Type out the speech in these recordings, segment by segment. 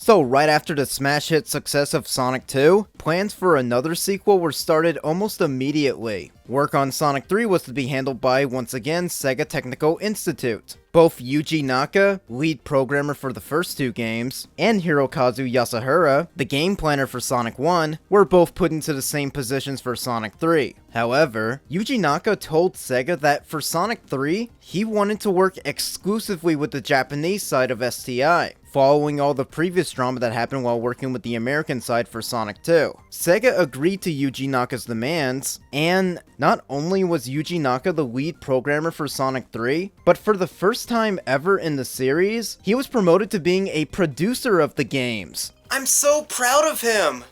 So right after the smash hit success of Sonic 2, plans for another sequel were started almost immediately. Work on Sonic 3 was to be handled by, once again, Sega Technical Institute. Both Yuji Naka, lead programmer for the first two games, and Hirokazu Yasuhira, the game planner for Sonic 1, were both put into the same positions for Sonic 3. However, Yuji Naka told Sega that for Sonic 3, he wanted to work exclusively with the Japanese side of STI, following all the previous drama that happened while working with the American side for Sonic 2. Sega agreed to Yuji Naka's demands, and not only was Yuji Naka the lead programmer for Sonic 3, but for the first time ever in the series, he was promoted to being a producer of the games. I'm so proud of him!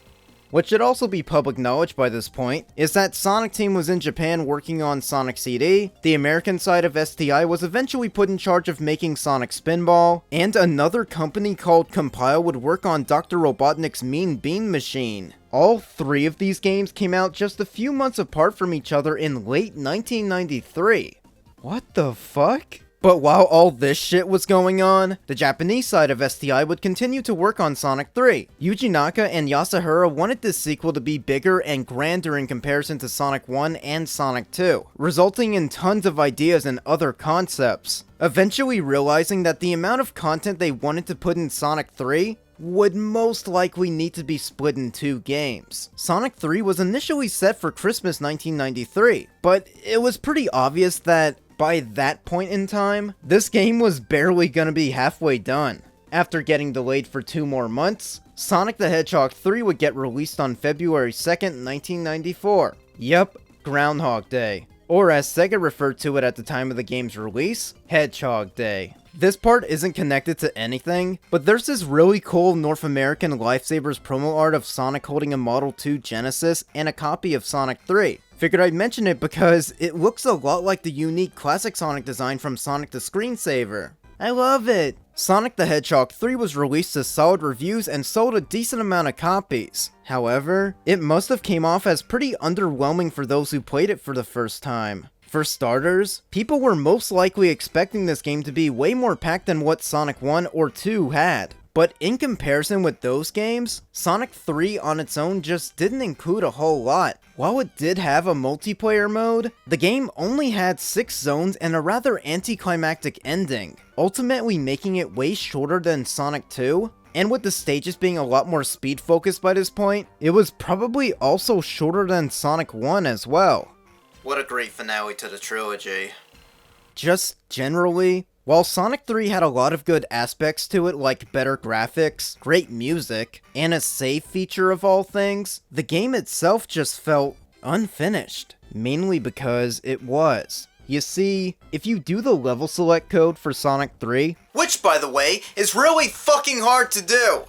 What should also be public knowledge by this point is that Sonic Team was in Japan working on Sonic CD, the American side of STI was eventually put in charge of making Sonic Spinball, and another company called Compile would work on Dr. Robotnik's Mean Bean Machine. All three of these games came out just a few months apart from each other in late 1993. What the fuck? But while all this shit was going on, the Japanese side of STI would continue to work on Sonic 3. Yuji Naka and Yasuhira wanted this sequel to be bigger and grander in comparison to Sonic 1 and Sonic 2, resulting in tons of ideas and other concepts. Eventually realizing that the amount of content they wanted to put in Sonic 3 would most likely need to be split in two games. Sonic 3 was initially set for Christmas 1993, but it was pretty obvious that by that point in time, this game was barely gonna be halfway done. After getting delayed for 2 more months, Sonic the Hedgehog 3 would get released on February 2nd, 1994. Yep, Groundhog Day. Or as Sega referred to it at the time of the game's release, Hedgehog Day. This part isn't connected to anything, but there's this really cool North American Lifesavers promo art of Sonic holding a Model 2 Genesis and a copy of Sonic 3. Figured I'd mention it because it looks a lot like the unique classic Sonic design from Sonic the Screensaver. I love it! Sonic the Hedgehog 3 was released to solid reviews and sold a decent amount of copies. However, it must have came off as pretty underwhelming for those who played it for the first time. For starters, people were most likely expecting this game to be way more packed than what Sonic 1 or 2 had. But in comparison with those games, Sonic 3 on its own just didn't include a whole lot. While it did have a multiplayer mode, the game only had 6 zones and a rather anticlimactic ending, ultimately making it way shorter than Sonic 2. And with the stages being a lot more speed focused by this point, it was probably also shorter than Sonic 1 as well. What a great finale to the trilogy. Just generally, while Sonic 3 had a lot of good aspects to it like better graphics, great music, and a save feature of all things, the game itself just felt unfinished, mainly because it was. You see, if you do the level select code for Sonic 3, which by the way, is really fucking hard to do!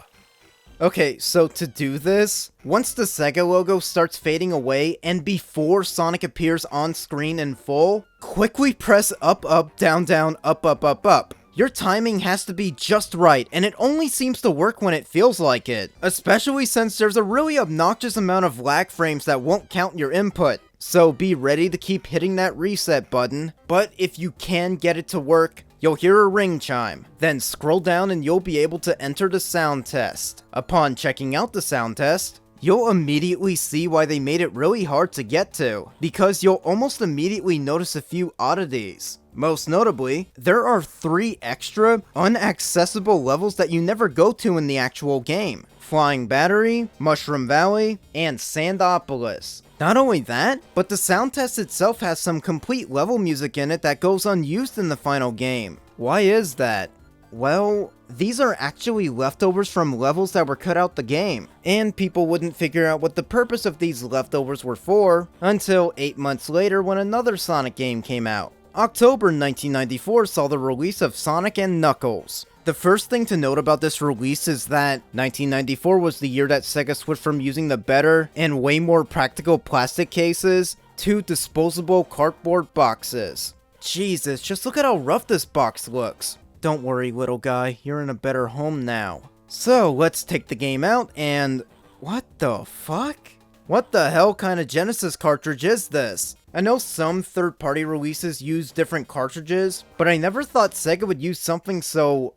Okay, so to do this, once the Sega logo starts fading away and before Sonic appears on screen in full, quickly press up, up, down, down, up, up, up, up. Your timing has to be just right, and it only seems to work when it feels like it, especially since there's a really obnoxious amount of lag frames that won't count your input. So be ready to keep hitting that reset button, but if you can get it to work, you'll hear a ring chime. Then scroll down and you'll be able to enter the sound test. Upon checking out the sound test, you'll immediately see why they made it really hard to get to, because you'll almost immediately notice a few oddities. Most notably, there are 3 extra, unaccessible levels that you never go to in the actual game. Flying Battery, Mushroom Valley, and Sandopolis. Not only that, but the sound test itself has some complete level music in it that goes unused in the final game. Why is that? Well, these are actually leftovers from levels that were cut out the game, and people wouldn't figure out what the purpose of these leftovers were for until 8 months later when another Sonic game came out. October 1994 saw the release of Sonic and Knuckles. The first thing to note about this release is that 1994 was the year that Sega switched from using the better and way more practical plastic cases to disposable cardboard boxes. Jesus, just look at how rough this box looks. Don't worry, little guy, you're in a better home now. So, let's take the game out and... what the fuck? What the hell kind of Genesis cartridge is this? I know some third-party releases use different cartridges, but I never thought Sega would use something so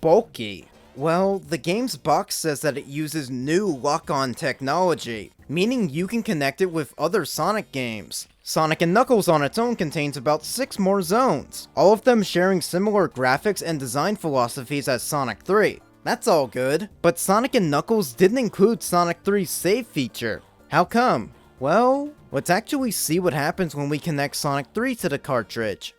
bulky. Well, the game's box says that it uses new lock-on technology, meaning you can connect it with other Sonic games. Sonic & Knuckles on its own contains about 6 more zones, all of them sharing similar graphics and design philosophies as Sonic 3. That's all good, but Sonic & Knuckles didn't include Sonic 3's save feature. How come? Well, let's actually see what happens when we connect Sonic 3 to the cartridge.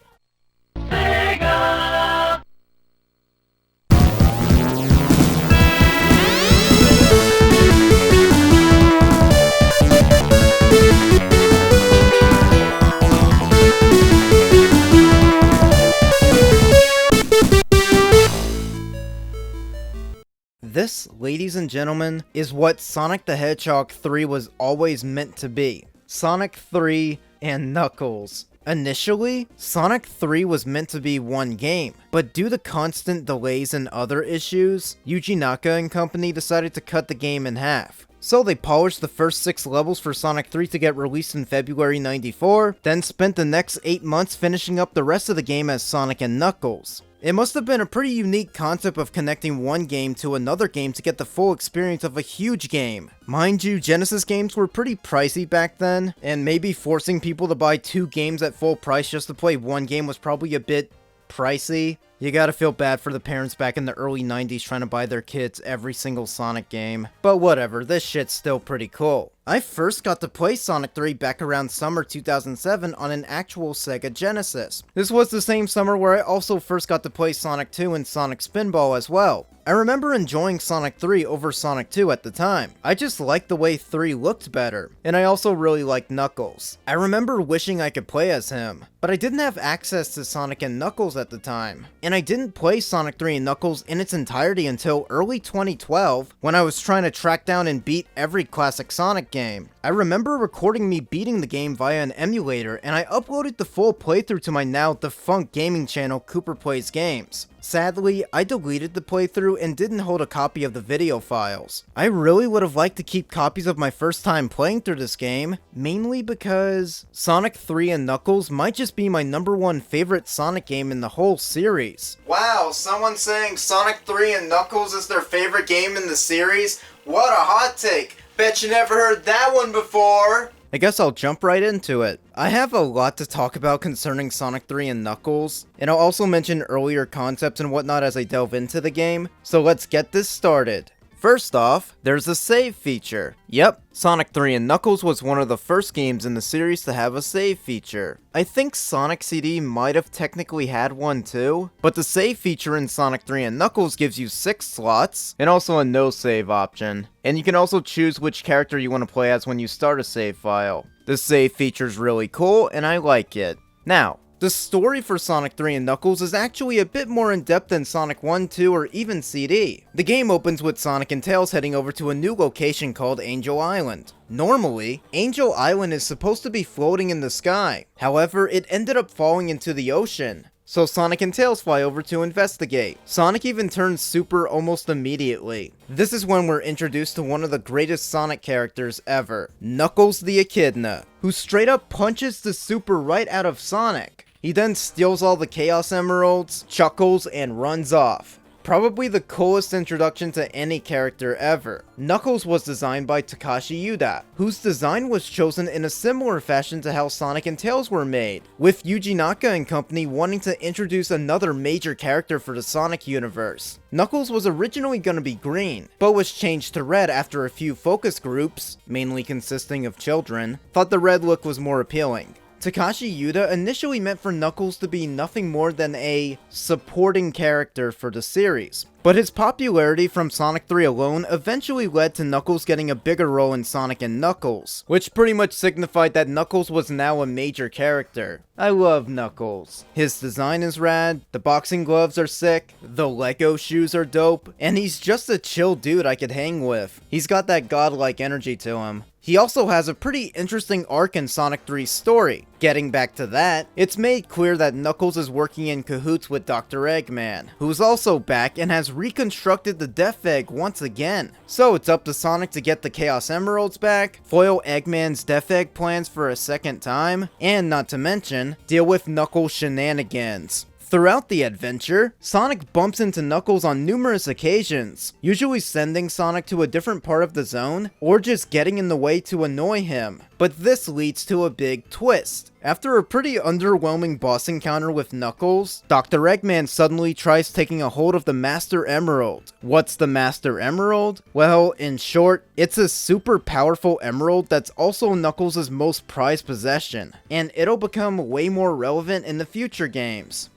This, ladies and gentlemen, is what Sonic the Hedgehog 3 was always meant to be. Sonic 3 and Knuckles. Initially, Sonic 3 was meant to be one game, but due to constant delays and other issues, Yuji Naka and company decided to cut the game in half. So they polished the first 6 levels for Sonic 3 to get released in February 94, then spent the next 8 months finishing up the rest of the game as Sonic and Knuckles. It must have been a pretty unique concept of connecting one game to another game to get the full experience of a huge game. Mind you, Genesis games were pretty pricey back then, and maybe forcing people to buy 2 games at full price just to play one game was probably a bit pricey. You gotta feel bad for the parents back in the early 90s trying to buy their kids every single Sonic game. But whatever, this shit's still pretty cool. I first got to play Sonic 3 back around summer 2007 on an actual Sega Genesis. This was the same summer where I also first got to play Sonic 2 and Sonic Spinball as well. I remember enjoying Sonic 3 over Sonic 2 at the time. I just liked the way 3 looked better, and I also really liked Knuckles. I remember wishing I could play as him, but I didn't have access to Sonic and Knuckles at the time. And I didn't play Sonic 3 and Knuckles in its entirety until early 2012, when I was trying to track down and beat every classic Sonic game. I remember recording me beating the game via an emulator, and I uploaded the full playthrough to my now defunct gaming channel Cooper Plays Games. Sadly, I deleted the playthrough and didn't hold a copy of the video files. I really would have liked to keep copies of my first time playing through this game, mainly because Sonic 3 and Knuckles might just be my #1 favorite Sonic game in the whole series. Wow, someone saying Sonic 3 and Knuckles is their favorite game in the series? What a hot take! Bet you never heard that one before! I guess I'll jump right into it. I have a lot to talk about concerning Sonic 3 and Knuckles, and I'll also mention earlier concepts and whatnot as I delve into the game, so let's get this started. First off, there's a save feature. Yep, Sonic 3 and Knuckles was one of the first games in the series to have a save feature. I think Sonic CD might have technically had one too, but the save feature in Sonic 3 and Knuckles gives you 6 slots, and also a no save option. And you can also choose which character you want to play as when you start a save file. The save feature's really cool, and I like it. Now, the story for Sonic 3 and Knuckles is actually a bit more in-depth than Sonic 1, 2, or even CD. The game opens with Sonic and Tails heading over to a new location called Angel Island. Normally, Angel Island is supposed to be floating in the sky. However, it ended up falling into the ocean. So Sonic and Tails fly over to investigate. Sonic even turns super almost immediately. This is when we're introduced to one of the greatest Sonic characters ever, Knuckles the Echidna, who straight up punches the super right out of Sonic. He then steals all the Chaos Emeralds, chuckles, and runs off. Probably the coolest introduction to any character ever. Knuckles was designed by Takashi Yuda, whose design was chosen in a similar fashion to how Sonic and Tails were made, with Yuji Naka and company wanting to introduce another major character for the Sonic universe. Knuckles was originally going to be green, but was changed to red after a few focus groups, mainly consisting of children, thought the red look was more appealing. Takashi Yuda initially meant for Knuckles to be nothing more than a supporting character for the series, but his popularity from Sonic 3 alone eventually led to Knuckles getting a bigger role in Sonic and Knuckles, which pretty much signified that Knuckles was now a major character. I love Knuckles. His design is rad, the boxing gloves are sick, the Lego shoes are dope, and he's just a chill dude I could hang with. He's got that godlike energy to him. He also has a pretty interesting arc in Sonic 3's story. Getting back to that, it's made clear that Knuckles is working in cahoots with Dr. Eggman, who's also back and has reconstructed the Death Egg once again. So it's up to Sonic to get the Chaos Emeralds back, foil Eggman's Death Egg plans for a second time, and not to mention, deal with Knuckles' shenanigans. Throughout the adventure, Sonic bumps into Knuckles on numerous occasions, usually sending Sonic to a different part of the zone, or just getting in the way to annoy him. But this leads to a big twist. After a pretty underwhelming boss encounter with Knuckles, Dr. Eggman suddenly tries taking a hold of the Master Emerald. What's the Master Emerald? Well, in short, it's a super powerful emerald that's also Knuckles' most prized possession, and it'll become way more relevant in the future games.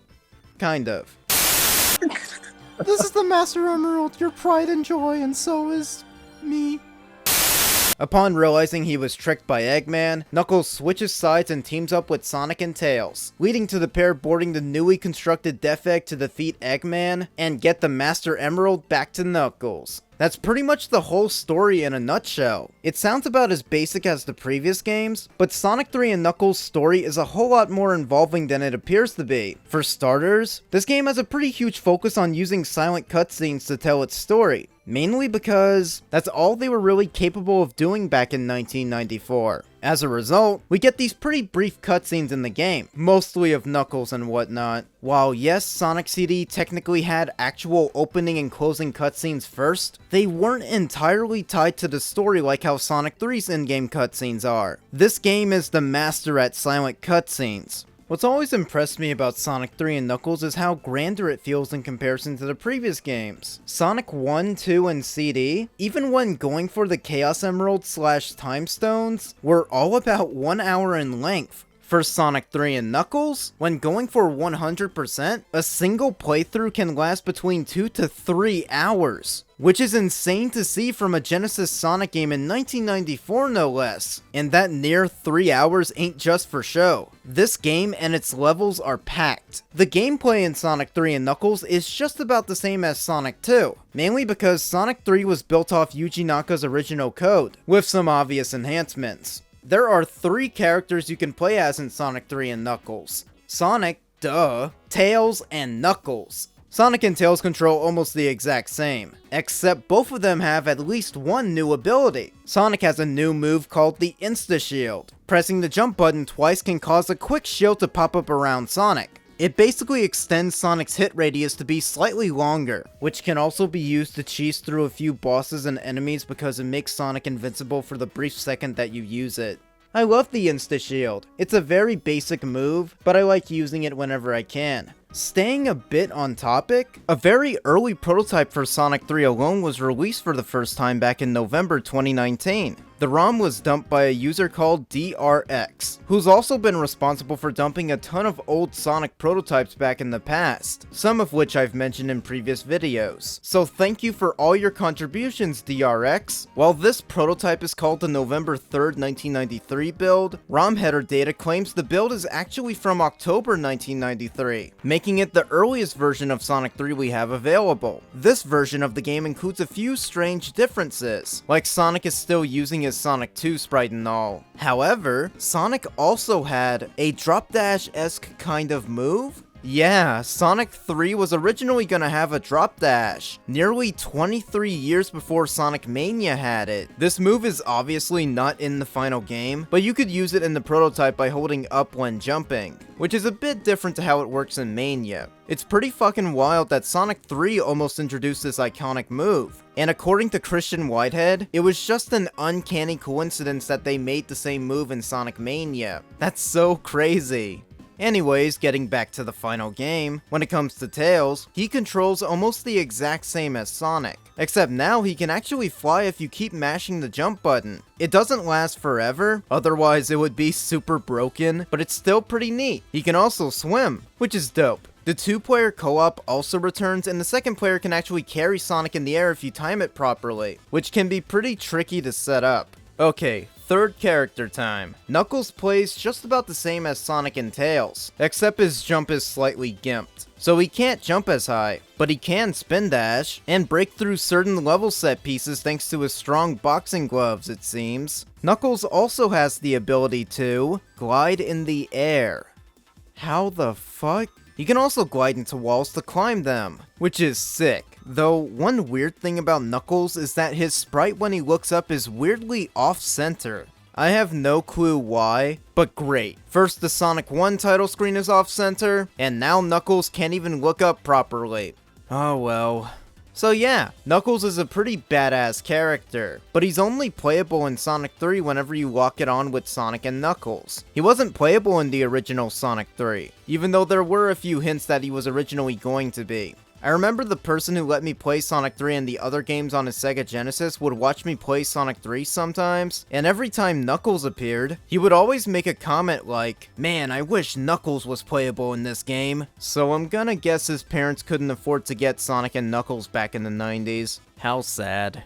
Kind of. This is the Master Emerald, your pride and joy, and so is me. Upon realizing he was tricked by Eggman, Knuckles switches sides and teams up with Sonic and Tails, leading to the pair boarding the newly constructed Death Egg to defeat Eggman and get the Master Emerald back to Knuckles. That's pretty much the whole story in a nutshell. It sounds about as basic as the previous games, but Sonic 3 and Knuckles' story is a whole lot more involving than it appears to be. For starters, this game has a pretty huge focus on using silent cutscenes to tell its story, mainly because that's all they were really capable of doing back in 1994. As a result, we get these pretty brief cutscenes in the game, mostly of Knuckles and whatnot. While yes, Sonic CD technically had actual opening and closing cutscenes first, they weren't entirely tied to the story like how Sonic 3's in-game cutscenes are. This game is the master at silent cutscenes. What's always impressed me about Sonic 3 and Knuckles is how grander it feels in comparison to the previous games. Sonic 1, 2, and CD, even when going for the Chaos Emerald / Time Stones, were all about 1 hour in length. For Sonic 3 and Knuckles, when going for 100%, a single playthrough can last between 2 to 3 hours. Which is insane to see from a Genesis Sonic game in 1994 no less. And that near 3 hours ain't just for show. This game and its levels are packed. The gameplay in Sonic 3 and Knuckles is just about the same as Sonic 2, mainly because Sonic 3 was built off Yuji Naka's original code, with some obvious enhancements. There are 3 characters you can play as in Sonic 3 and Knuckles. Sonic, duh, Tails, and Knuckles. Sonic and Tails control almost the exact same, except both of them have at least one new ability. Sonic has a new move called the Insta Shield. Pressing the jump button twice can cause a quick shield to pop up around Sonic. It basically extends Sonic's hit radius to be slightly longer, which can also be used to cheese through a few bosses and enemies because it makes Sonic invincible for the brief second that you use it. I love the Insta Shield. It's a very basic move, but I like using it whenever I can. Staying a bit on topic, a very early prototype for Sonic 3 alone was released for the first time back in November 2019. The ROM was dumped by a user called DRX, who's also been responsible for dumping a ton of old Sonic prototypes back in the past, some of which I've mentioned in previous videos. So thank you for all your contributions, DRX. While this prototype is called the November 3rd, 1993 build, ROM header data claims the build is actually from October 1993, making it the earliest version of Sonic 3 we have available. This version of the game includes a few strange differences, like Sonic is still using his Sonic 2 sprite and all. However, Sonic also had a drop dash-esque kind of move. Yeah, Sonic 3 was originally gonna have a drop dash, nearly 23 years before Sonic Mania had it. This move is obviously not in the final game, but you could use it in the prototype by holding up when jumping, which is a bit different to how it works in Mania. It's pretty fucking wild that Sonic 3 almost introduced this iconic move, and according to Christian Whitehead, it was just an uncanny coincidence that they made the same move in Sonic Mania. That's so crazy. Anyways, getting back to the final game, when it comes to Tails, he controls almost the exact same as Sonic, except now he can actually fly if you keep mashing the jump button. It doesn't last forever, otherwise it would be super broken, but it's still pretty neat. He can also swim, which is dope. The 2-player co-op also returns, and the second player can actually carry Sonic in the air if you time it properly, which can be pretty tricky to set up. Okay, third character time. Knuckles plays just about the same as Sonic and Tails, except his jump is slightly gimped. So he can't jump as high, but he can spin dash, and break through certain level set pieces thanks to his strong boxing gloves, it seems. Knuckles also has the ability to glide in the air. How the fuck? He can also glide into walls to climb them, which is sick. Though, one weird thing about Knuckles is that his sprite when he looks up is weirdly off-center. I have no clue why, but great. First the Sonic 1 title screen is off center, and now Knuckles can't even look up properly. Oh well. So yeah, Knuckles is a pretty badass character, but he's only playable in Sonic 3 whenever you lock it on with Sonic and Knuckles. He wasn't playable in the original Sonic 3, even though there were a few hints that he was originally going to be. I remember the person who let me play Sonic 3 and the other games on his Sega Genesis would watch me play Sonic 3 sometimes, and every time Knuckles appeared, he would always make a comment like, "Man, I wish Knuckles was playable in this game." So I'm gonna guess his parents couldn't afford to get Sonic and Knuckles back in the 90s. How sad.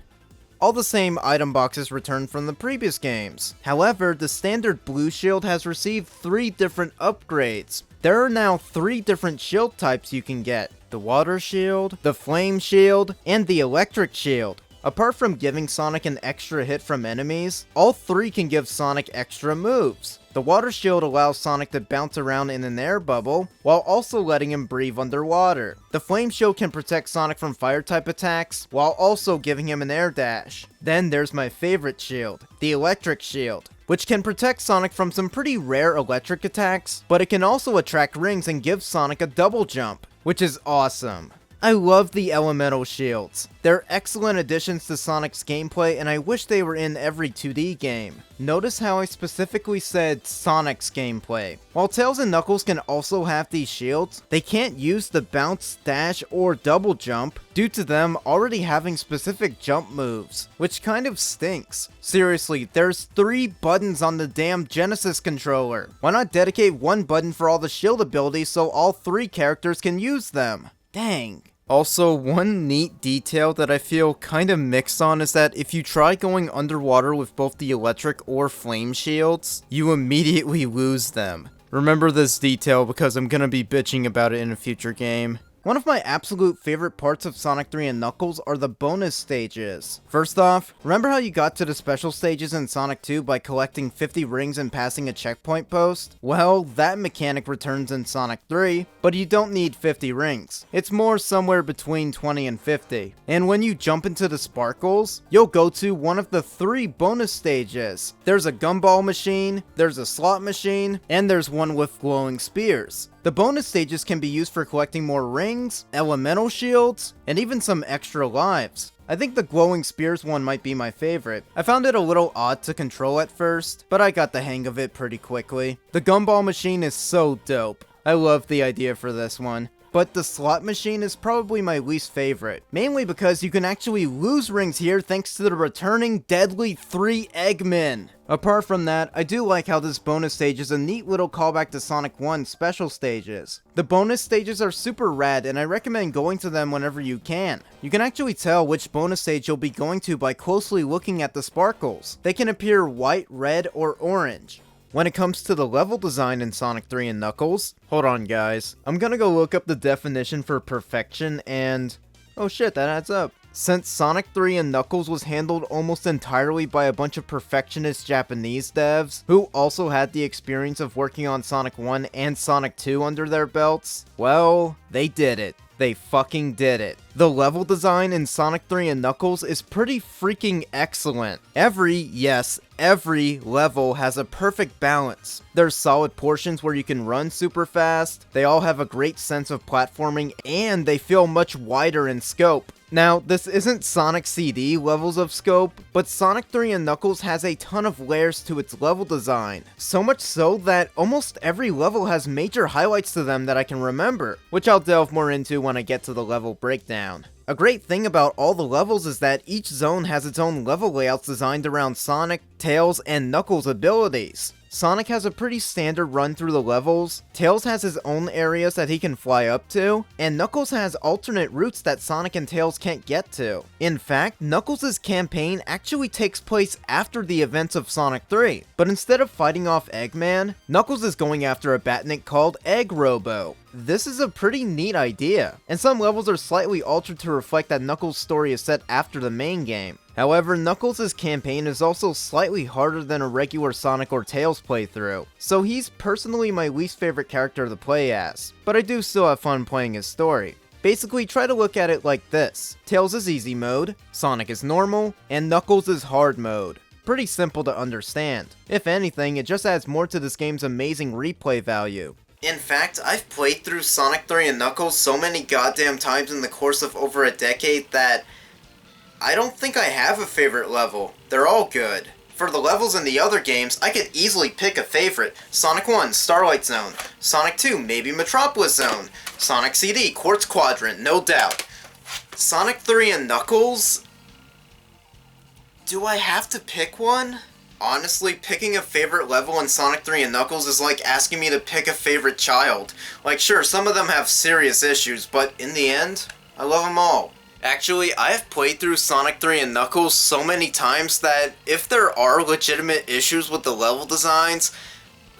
All the same item boxes returned from the previous games. However, the standard blue shield has received 3 different upgrades. There are now 3 different shield types you can get. The water shield, the flame shield, and the electric shield. Apart from giving Sonic an extra hit from enemies, all 3 can give Sonic extra moves. The water shield allows Sonic to bounce around in an air bubble, while also letting him breathe underwater. The flame shield can protect Sonic from fire type attacks, while also giving him an air dash. Then there's my favorite shield, the electric shield, which can protect Sonic from some pretty rare electric attacks, but it can also attract rings and give Sonic a double jump, which is awesome. I love the elemental shields. They're excellent additions to Sonic's gameplay, and I wish they were in every 2D game. Notice how I specifically said Sonic's gameplay. While Tails and Knuckles can also have these shields, they can't use the bounce, dash, or double jump due to them already having specific jump moves, which kind of stinks. Seriously, there's 3 buttons on the damn Genesis controller. Why not dedicate 1 button for all the shield abilities so all 3 characters can use them? Dang. Also, one neat detail that I feel kinda mixed on is that if you try going underwater with both the electric or flame shields, you immediately lose them. Remember this detail because I'm gonna be bitching about it in a future game. One of my absolute favorite parts of Sonic 3 and Knuckles are the bonus stages. First off, remember how you got to the special stages in Sonic 2 by collecting 50 rings and passing a checkpoint post? Well, that mechanic returns in Sonic 3, but you don't need 50 rings. It's more somewhere between 20 and 50. And when you jump into the sparkles, you'll go to one of the 3 bonus stages. There's a gumball machine, there's a slot machine, and there's one with glowing spears. The bonus stages can be used for collecting more rings, elemental shields, and even some extra lives. I think the glowing spears one might be my favorite. I found it a little odd to control at first, but I got the hang of it pretty quickly. The gumball machine is so dope. I love the idea for this one. But the slot machine is probably my least favorite, mainly because you can actually lose rings here thanks to the returning deadly 3 Eggmen. Apart from that, I do like how this bonus stage is a neat little callback to Sonic 1's special stages. The bonus stages are super rad and I recommend going to them whenever you can. You can actually tell which bonus stage you'll be going to by closely looking at the sparkles. They can appear white, red, or orange. When it comes to the level design in Sonic 3 and Knuckles, hold on guys, I'm gonna go look up the definition for perfection and... oh shit, that adds up. Since Sonic 3 and Knuckles was handled almost entirely by a bunch of perfectionist Japanese devs, who also had the experience of working on Sonic 1 and Sonic 2 under their belts, well, they did it. They fucking did it. The level design in Sonic 3 and Knuckles is pretty freaking excellent. Every level has a perfect balance. There's solid portions where you can run super fast, they all have a great sense of platforming, and they feel much wider in scope. Now, this isn't Sonic CD levels of scope, but Sonic 3 and Knuckles has a ton of layers to its level design. So much so that almost every level has major highlights to them that I can remember, which I'll delve more into when I get to the level breakdown. A great thing about all the levels is that each zone has its own level layouts designed around Sonic, Tails, and Knuckles' abilities. Sonic has a pretty standard run through the levels, Tails has his own areas that he can fly up to, and Knuckles has alternate routes that Sonic and Tails can't get to. In fact, Knuckles' campaign actually takes place after the events of Sonic 3, but instead of fighting off Eggman, Knuckles is going after a Batnik called Egg Robo. This is a pretty neat idea, and some levels are slightly altered to reflect that Knuckles' story is set after the main game. However, Knuckles' campaign is also slightly harder than a regular Sonic or Tails playthrough, so he's personally my least favorite character to play as, but I do still have fun playing his story. Basically, try to look at it like this. Tails is easy mode, Sonic is normal, and Knuckles is hard mode. pretty simple to understand. If anything, it just adds more to this game's amazing replay value. In fact, I've played through Sonic 3 and Knuckles so many goddamn times in the course of over a decade that I don't think I have a favorite level. They're all good. For the levels in the other games, I could easily pick a favorite. Sonic 1, Starlight Zone. Sonic 2, maybe Metropolis Zone. Sonic CD, Quartz Quadrant, no doubt. Sonic 3 and Knuckles? Do I have to pick one? Honestly, picking a favorite level in Sonic 3 and Knuckles is like asking me to pick a favorite child. Like, sure, some of them have serious issues, but in the end, I love them all. Actually, I have played through Sonic 3 and Knuckles so many times that if there are legitimate issues with the level designs,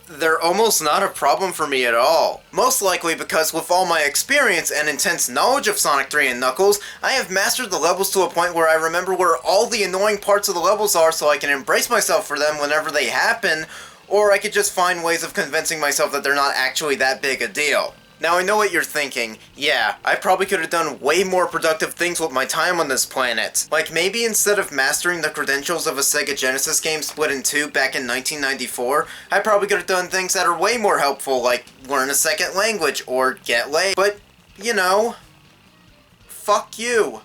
they're almost not a problem for me at all. Most likely because with all my experience and intense knowledge of Sonic 3 and Knuckles, I have mastered the levels to a point where I remember where all the annoying parts of the levels are so I can embrace myself for them whenever they happen, or I could just find ways of convincing myself that they're not actually that big a deal. Now I know what you're thinking. Yeah, I probably could have done way more productive things with my time on this planet. Like maybe instead of mastering the credentials of a Sega Genesis game split in two back in 1994, I probably could have done things that are way more helpful, like learn a second language or get laid. But, you know, fuck you.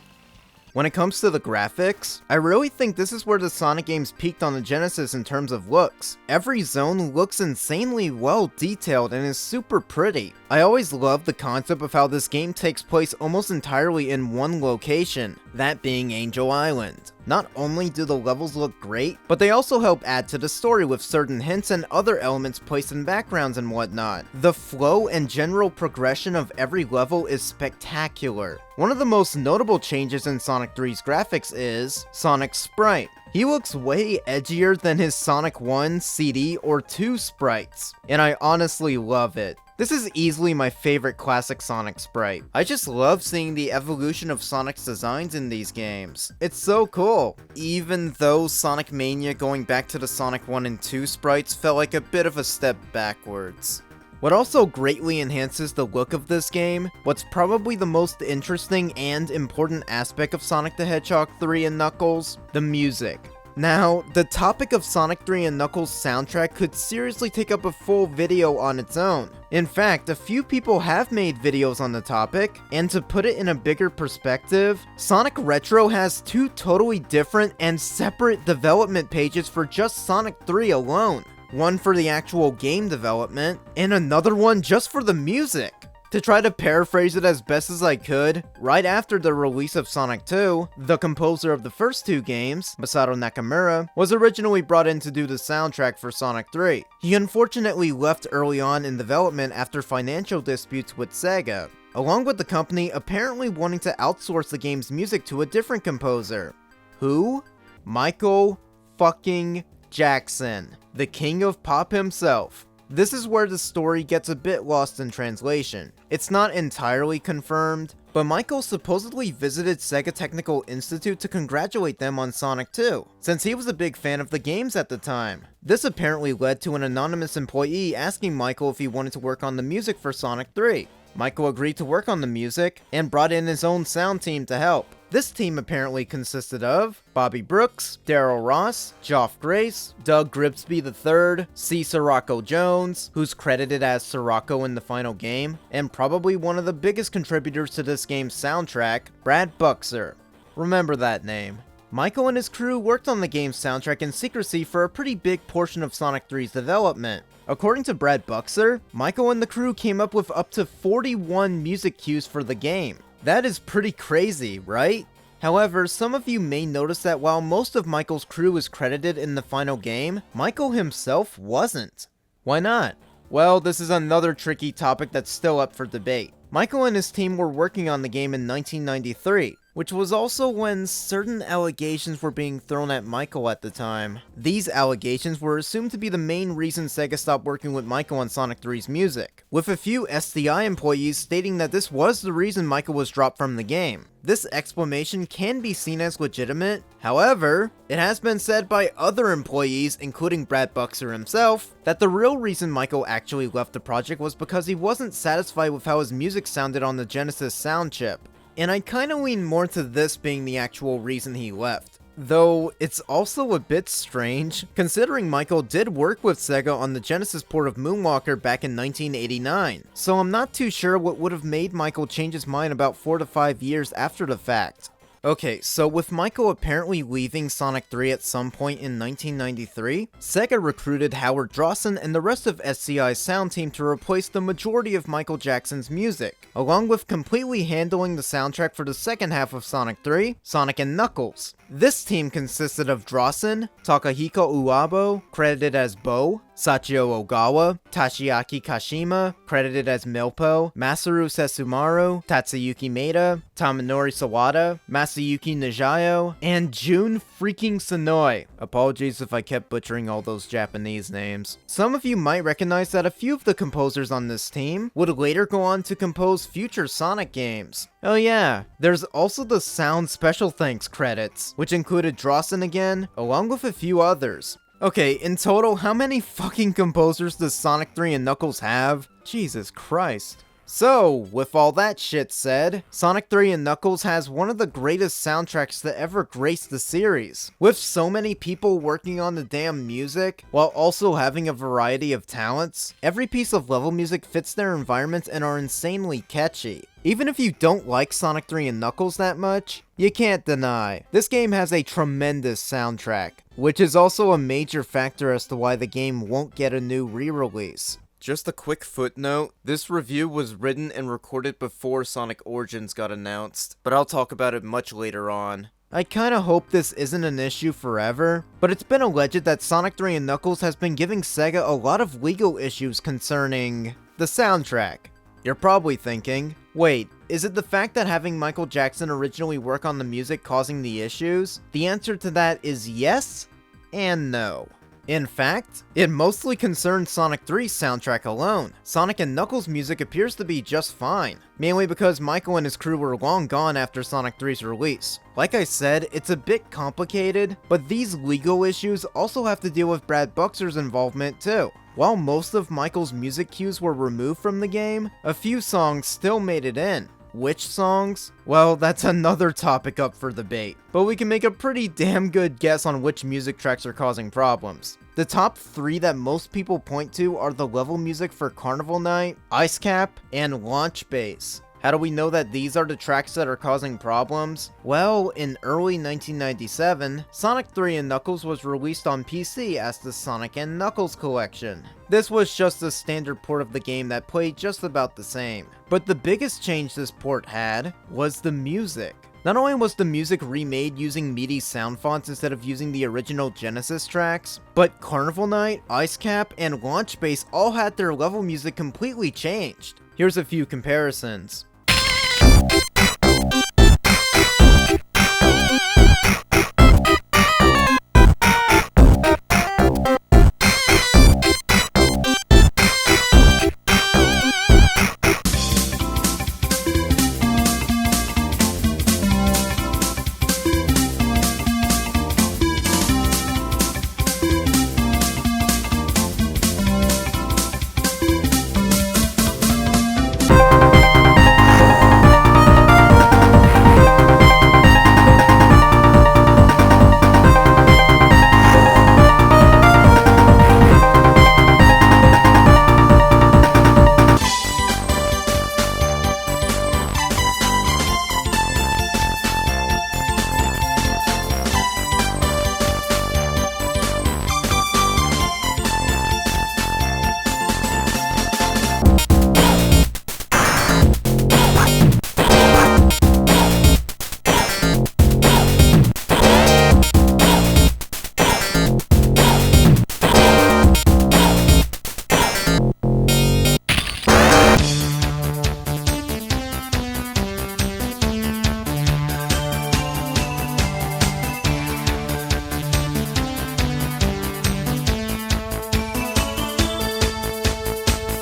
When it comes to the graphics, I really think this is where the Sonic games peaked on the Genesis in terms of looks. Every zone looks insanely well detailed and is super pretty. I always loved the concept of how this game takes place almost entirely in one location, that being Angel Island. Not only do the levels look great, but they also help add to the story with certain hints and other elements placed in backgrounds and whatnot. The flow and general progression of every level is spectacular. One of the most notable changes in Sonic 3's graphics is Sonic's sprite. He looks way edgier than his Sonic 1, CD, or 2 sprites, and I honestly love it. This is easily my favorite classic Sonic sprite. I just love seeing the evolution of Sonic's designs in these games. It's so cool. Even though Sonic Mania going back to the Sonic 1 and 2 sprites felt like a bit of a step backwards. What also greatly enhances the look of this game, what's probably the most interesting and important aspect of Sonic the Hedgehog 3 and Knuckles, the music. Now, the topic of Sonic 3 and Knuckles soundtrack could seriously take up a full video on its own. In fact, a few people have made videos on the topic, and to put it in a bigger perspective, Sonic Retro has two totally different and separate development pages for just Sonic 3 alone. One for the actual game development, and another one just for the music. To try to paraphrase it as best as I could, right after the release of Sonic 2, the composer of the first two games, Masato Nakamura, was originally brought in to do the soundtrack for Sonic 3. He unfortunately left early on in development after financial disputes with Sega, along with the company apparently wanting to outsource the game's music to a different composer. Who? Michael fucking Jackson, the king of pop himself. This is where the story gets a bit lost in translation. It's not entirely confirmed, but Michael supposedly visited Sega Technical Institute to congratulate them on Sonic 2, since he was a big fan of the games at the time. This apparently led to an anonymous employee asking Michael if he wanted to work on the music for Sonic 3. Michael agreed to work on the music, and brought in his own sound team to help. This team apparently consisted of Bobby Brooks, Daryl Ross, Geoff Grace, Doug Gribsby III, C. Sirocco Jones, who's credited as Sirocco in the final game, and probably one of the biggest contributors to this game's soundtrack, Brad Buxer. Remember that name. Michael and his crew worked on the game's soundtrack in secrecy for a pretty big portion of Sonic 3's development. According to Brad Buxer, Michael and the crew came up with up to 41 music cues for the game. That is pretty crazy, right? However, some of you may notice that while most of Michael's crew is credited in the final game, Michael himself wasn't. Why not? Well, this is another tricky topic that's still up for debate. Michael and his team were working on the game in 1993, which was also when certain allegations were being thrown at Michael at the time. These allegations were assumed to be the main reason Sega stopped working with Michael on Sonic 3's music, with a few SDI employees stating that this was the reason Michael was dropped from the game. This explanation can be seen as legitimate, however, it has been said by other employees, including Brad Buxer himself, that the real reason Michael actually left the project was because he wasn't satisfied with how his music sounded on the Genesis sound chip. And I kinda lean more to this being the actual reason he left. Though, it's also a bit strange, considering Michael did work with Sega on the Genesis port of Moonwalker back in 1989, so I'm not too sure what would have made Michael change his mind about 4 to 5 years after the fact. Okay, so with Michael apparently leaving Sonic 3 at some point in 1993, Sega recruited Howard Drawson and the rest of SCI's sound team to replace the majority of Michael Jackson's music, along with completely handling the soundtrack for the second half of Sonic 3, Sonic and Knuckles. This team consisted of Drawson, Takahiko Uabo, credited as Bo, Sachio Ogawa, Tashiaki Kashima, credited as Milpo, Masaru Sesumaru, Tatsuyuki Maeda, Tamanori Sawada, Masayuki Najayo, and Jun freaking Sonoi. Apologies if I kept butchering all those Japanese names. Some of you might recognize that a few of the composers on this team would later go on to compose future Sonic games. Oh yeah, there's also the sound special thanks credits, which included Drawson again, along with a few others. Okay, in total, how many fucking composers does Sonic 3 and Knuckles have? Jesus Christ. So, with all that shit said, Sonic 3 and Knuckles has one of the greatest soundtracks to ever grace the series. With so many people working on the damn music, while also having a variety of talents, every piece of level music fits their environment and are insanely catchy. Even if you don't like Sonic 3 and Knuckles that much, you can't deny, this game has a tremendous soundtrack, which is also a major factor as to why the game won't get a new re-release. Just a quick footnote, this review was written and recorded before Sonic Origins got announced, but I'll talk about it much later on. I kinda hope this isn't an issue forever, but it's been alleged that Sonic 3 and Knuckles has been giving Sega a lot of legal issues concerning the soundtrack. You're probably thinking, wait, is it the fact that having Michael Jackson originally work on the music causing the issues? The answer to that is yes and no. In fact, it mostly concerns Sonic 3's soundtrack alone. Sonic and Knuckles' music appears to be just fine, mainly because Michael and his crew were long gone after Sonic 3's release. Like I said, it's a bit complicated, but these legal issues also have to deal with Brad Buxer's involvement too. While most of Michael's music cues were removed from the game, a few songs still made it in. Which songs? Well, that's another topic up for debate, but we can make a pretty damn good guess on which music tracks are causing problems. The top 3 that most people point to are the level music for Carnival Night, Ice Cap, and Launch Base. How do we know that these are the tracks that are causing problems? Well, in early 1997, Sonic 3 and Knuckles was released on PC as the Sonic and Knuckles Collection. This was just a standard port of the game that played just about the same. But the biggest change this port had was the music. Not only was the music remade using MIDI sound fonts instead of using the original Genesis tracks, but Carnival Night, Ice Cap, and Launch Base all had their level music completely changed. Here's a few comparisons.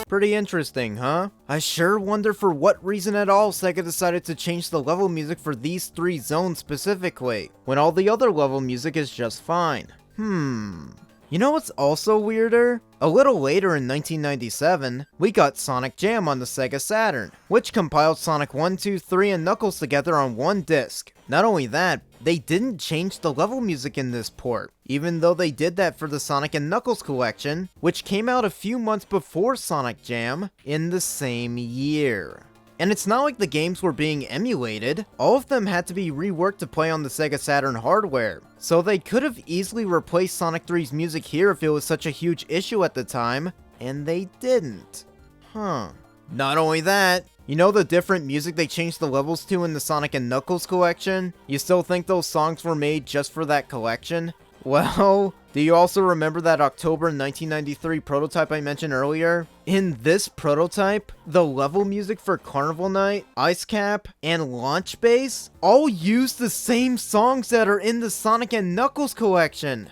Pretty interesting, huh? I sure wonder for what reason at all Sega decided to change the level music for these 3 zones specifically, when all the other level music is just fine. You know what's also weirder? A little later in 1997, we got Sonic Jam on the Sega Saturn, which compiled Sonic 1, 2, 3, and Knuckles together on one disc. Not only that, they didn't change the level music in this port, even though they did that for the Sonic & Knuckles collection, which came out a few months before Sonic Jam in the same year. And it's not like the games were being emulated, all of them had to be reworked to play on the Sega Saturn hardware, so they could have easily replaced Sonic 3's music here if it was such a huge issue at the time, and they didn't. Not only that, you know the different music they changed the levels to in the Sonic & Knuckles collection? You still think those songs were made just for that collection? Well, do you also remember that October 1993 prototype I mentioned earlier? In this prototype, the level music for Carnival Night, Ice Cap, and Launch Base all use the same songs that are in the Sonic & Knuckles collection.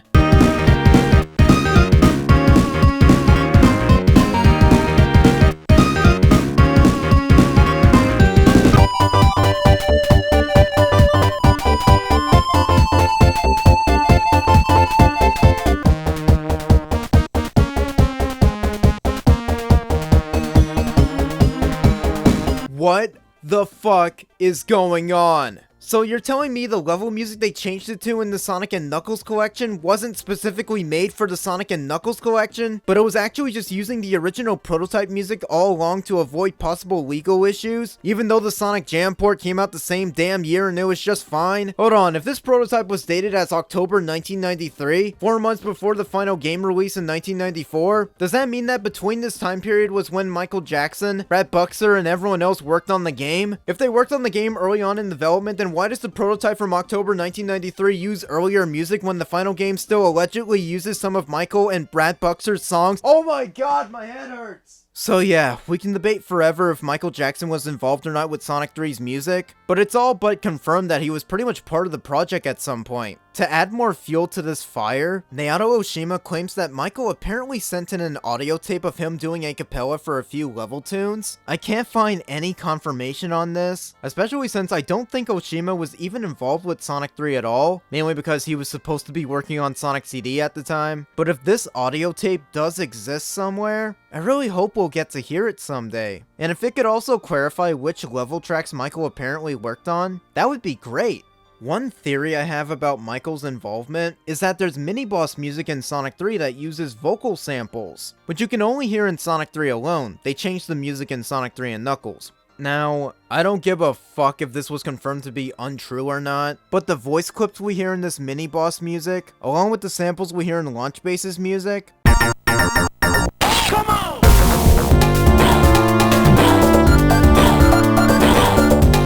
What the fuck is going on? So you're telling me the level music they changed it to in the Sonic & Knuckles collection wasn't specifically made for the Sonic & Knuckles collection, but it was actually just using the original prototype music all along to avoid possible legal issues, even though the Sonic Jam port came out the same damn year and it was just fine? Hold on, if this prototype was dated as October 1993, 4 months before the final game release in 1994, does that mean that between this time period was when Michael Jackson, Brad Buxer, and everyone else worked on the game? If they worked on the game early on in development, then why does the prototype from October 1993 use earlier music when the final game still allegedly uses some of Michael and Brad Buxer's songs? Oh my god, my head hurts! So yeah, we can debate forever if Michael Jackson was involved or not with Sonic 3's music, but it's all but confirmed that he was pretty much part of the project at some point. To add more fuel to this fire, Naoto Oshima claims that Michael apparently sent in an audio tape of him doing a cappella for a few level tunes. I can't find any confirmation on this, especially since I don't think Oshima was even involved with Sonic 3 at all, mainly because he was supposed to be working on Sonic CD at the time. But if this audio tape does exist somewhere, I really hope we'll get to hear it someday. And if it could also clarify which level tracks Michael apparently worked on, that would be great. One theory I have about Michael's involvement is that there's mini-boss music in Sonic 3 that uses vocal samples, which you can only hear in Sonic 3 alone. They changed the music in Sonic 3 and Knuckles. Now, I don't give a fuck if this was confirmed to be untrue or not, but the voice clips we hear in this mini-boss music, along with the samples we hear in Launch Base's music, come on!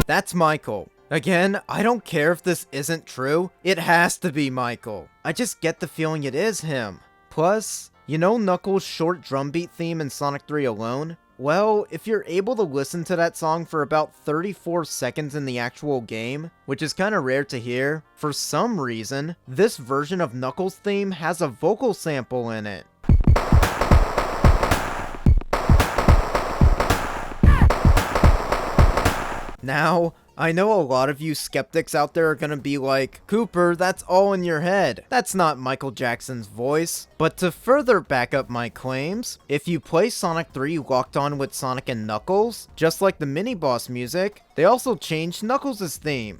That's Michael. Again, I don't care if this isn't true, it has to be Michael. I just get the feeling it is him. Plus, you know Knuckles' short drum beat theme in Sonic 3 alone? Well, if you're able to listen to that song for about 34 seconds in the actual game, which is kinda rare to hear, for some reason, this version of Knuckles' theme has a vocal sample in it. Now, I know a lot of you skeptics out there are gonna be like, Cooper, that's all in your head. That's not Michael Jackson's voice. But to further back up my claims, if you play Sonic 3 locked on with Sonic and Knuckles, just like the mini-boss music, they also changed Knuckles' theme.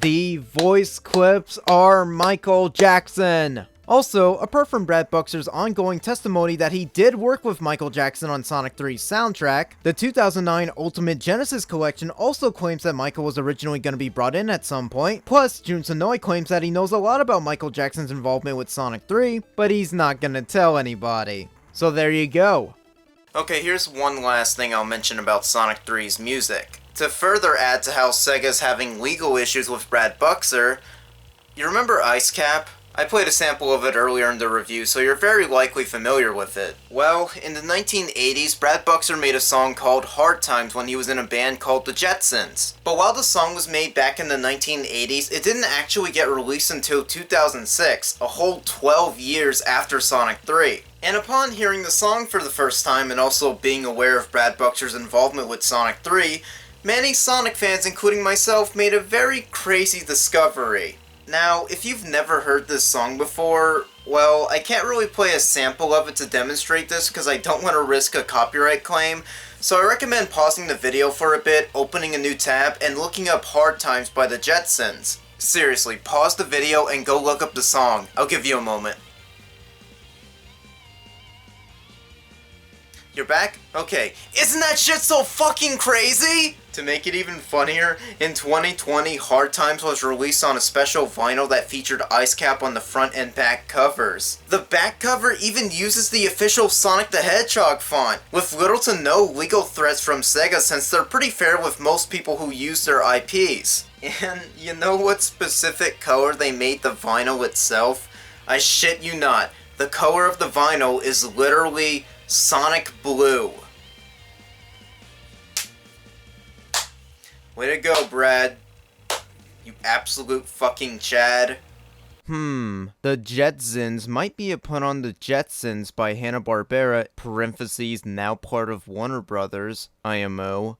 The voice clips are Michael Jackson. Also, apart from Brad Buxer's ongoing testimony that he did work with Michael Jackson on Sonic 3's soundtrack, the 2009 Ultimate Genesis Collection also claims that Michael was originally going to be brought in at some point. Plus, Jun Sonoy claims that he knows a lot about Michael Jackson's involvement with Sonic 3, but he's not going to tell anybody. So there you go. Okay, here's one last thing I'll mention about Sonic 3's music. To further add to how Sega's having legal issues with Brad Buxer, you remember Ice Cap? I played a sample of it earlier in the review, so you're very likely familiar with it. Well, in the 1980s, Brad Buxer made a song called Hard Times when he was in a band called the Jetsons. But while the song was made back in the 1980s, it didn't actually get released until 2006, a whole 12 years after Sonic 3. And upon hearing the song for the first time and also being aware of Brad Buxer's involvement with Sonic 3, many Sonic fans, including myself, made a very crazy discovery. Now, if you've never heard this song before, Well, I can't really play a sample of it to demonstrate this because I don't want to risk a copyright claim, so I recommend pausing the video for a bit, opening a new tab, and looking up Hard Times by the Jetsons. Seriously, pause the video and go look up the song. I'll give you a moment. You're back? Okay. Isn't that shit so fucking crazy? To make it even funnier, in 2020, Hard Times was released on a special vinyl that featured Ice Cap on the front and back covers. The back cover even uses the official Sonic the Hedgehog font, with little to no legal threats from Sega since they're pretty fair with most people who use their IPs. And you know what specific color they made the vinyl itself? I shit you not. The color of the vinyl is literally Sonic Blue. Way to go, Brad. You absolute fucking Chad. The Jetsons might be a pun on the Jetsons by Hanna-Barbera, parentheses, now part of Warner Brothers, IMO.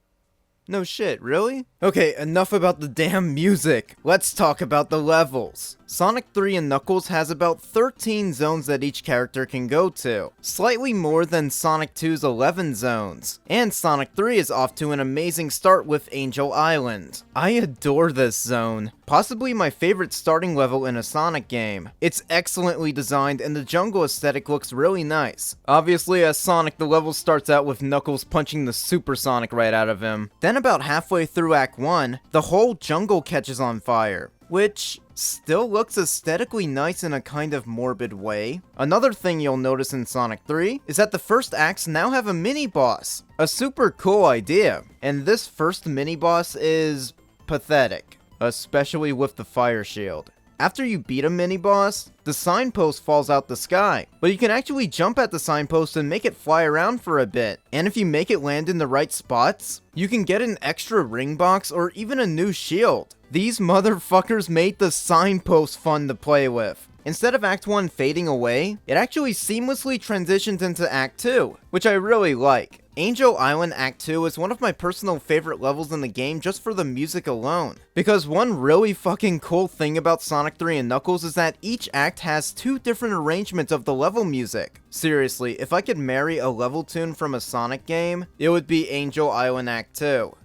No shit, really? Okay, enough about the damn music. Let's talk about the levels. Sonic 3 and Knuckles has about 13 zones that each character can go to, slightly more than Sonic 2's 11 zones. And Sonic 3 is off to an amazing start with Angel Island. I adore this zone, possibly my favorite starting level in a Sonic game. It's excellently designed and the jungle aesthetic looks really nice. Obviously, as Sonic, the level starts out with Knuckles punching the Super Sonic right out of him. Then about halfway through Act 1, the whole jungle catches on fire, which still looks aesthetically nice in a kind of morbid way. Another thing you'll notice in Sonic 3 is that the first acts now have a mini-boss. A super cool idea, and this first mini-boss is pathetic, especially with the fire shield. After you beat a mini-boss, the signpost falls out the sky, but you can actually jump at the signpost and make it fly around for a bit. And if you make it land in the right spots, you can get an extra ring box or even a new shield. These motherfuckers made the signpost fun to play with. Instead of Act 1 fading away, it actually seamlessly transitions into Act 2, which I really like. Angel Island Act 2 is one of my personal favorite levels in the game just for the music alone. Because one really fucking cool thing about Sonic 3 and Knuckles is that each act has two different arrangements of the level music. Seriously, if I could marry a level tune from a Sonic game, it would be Angel Island Act 2.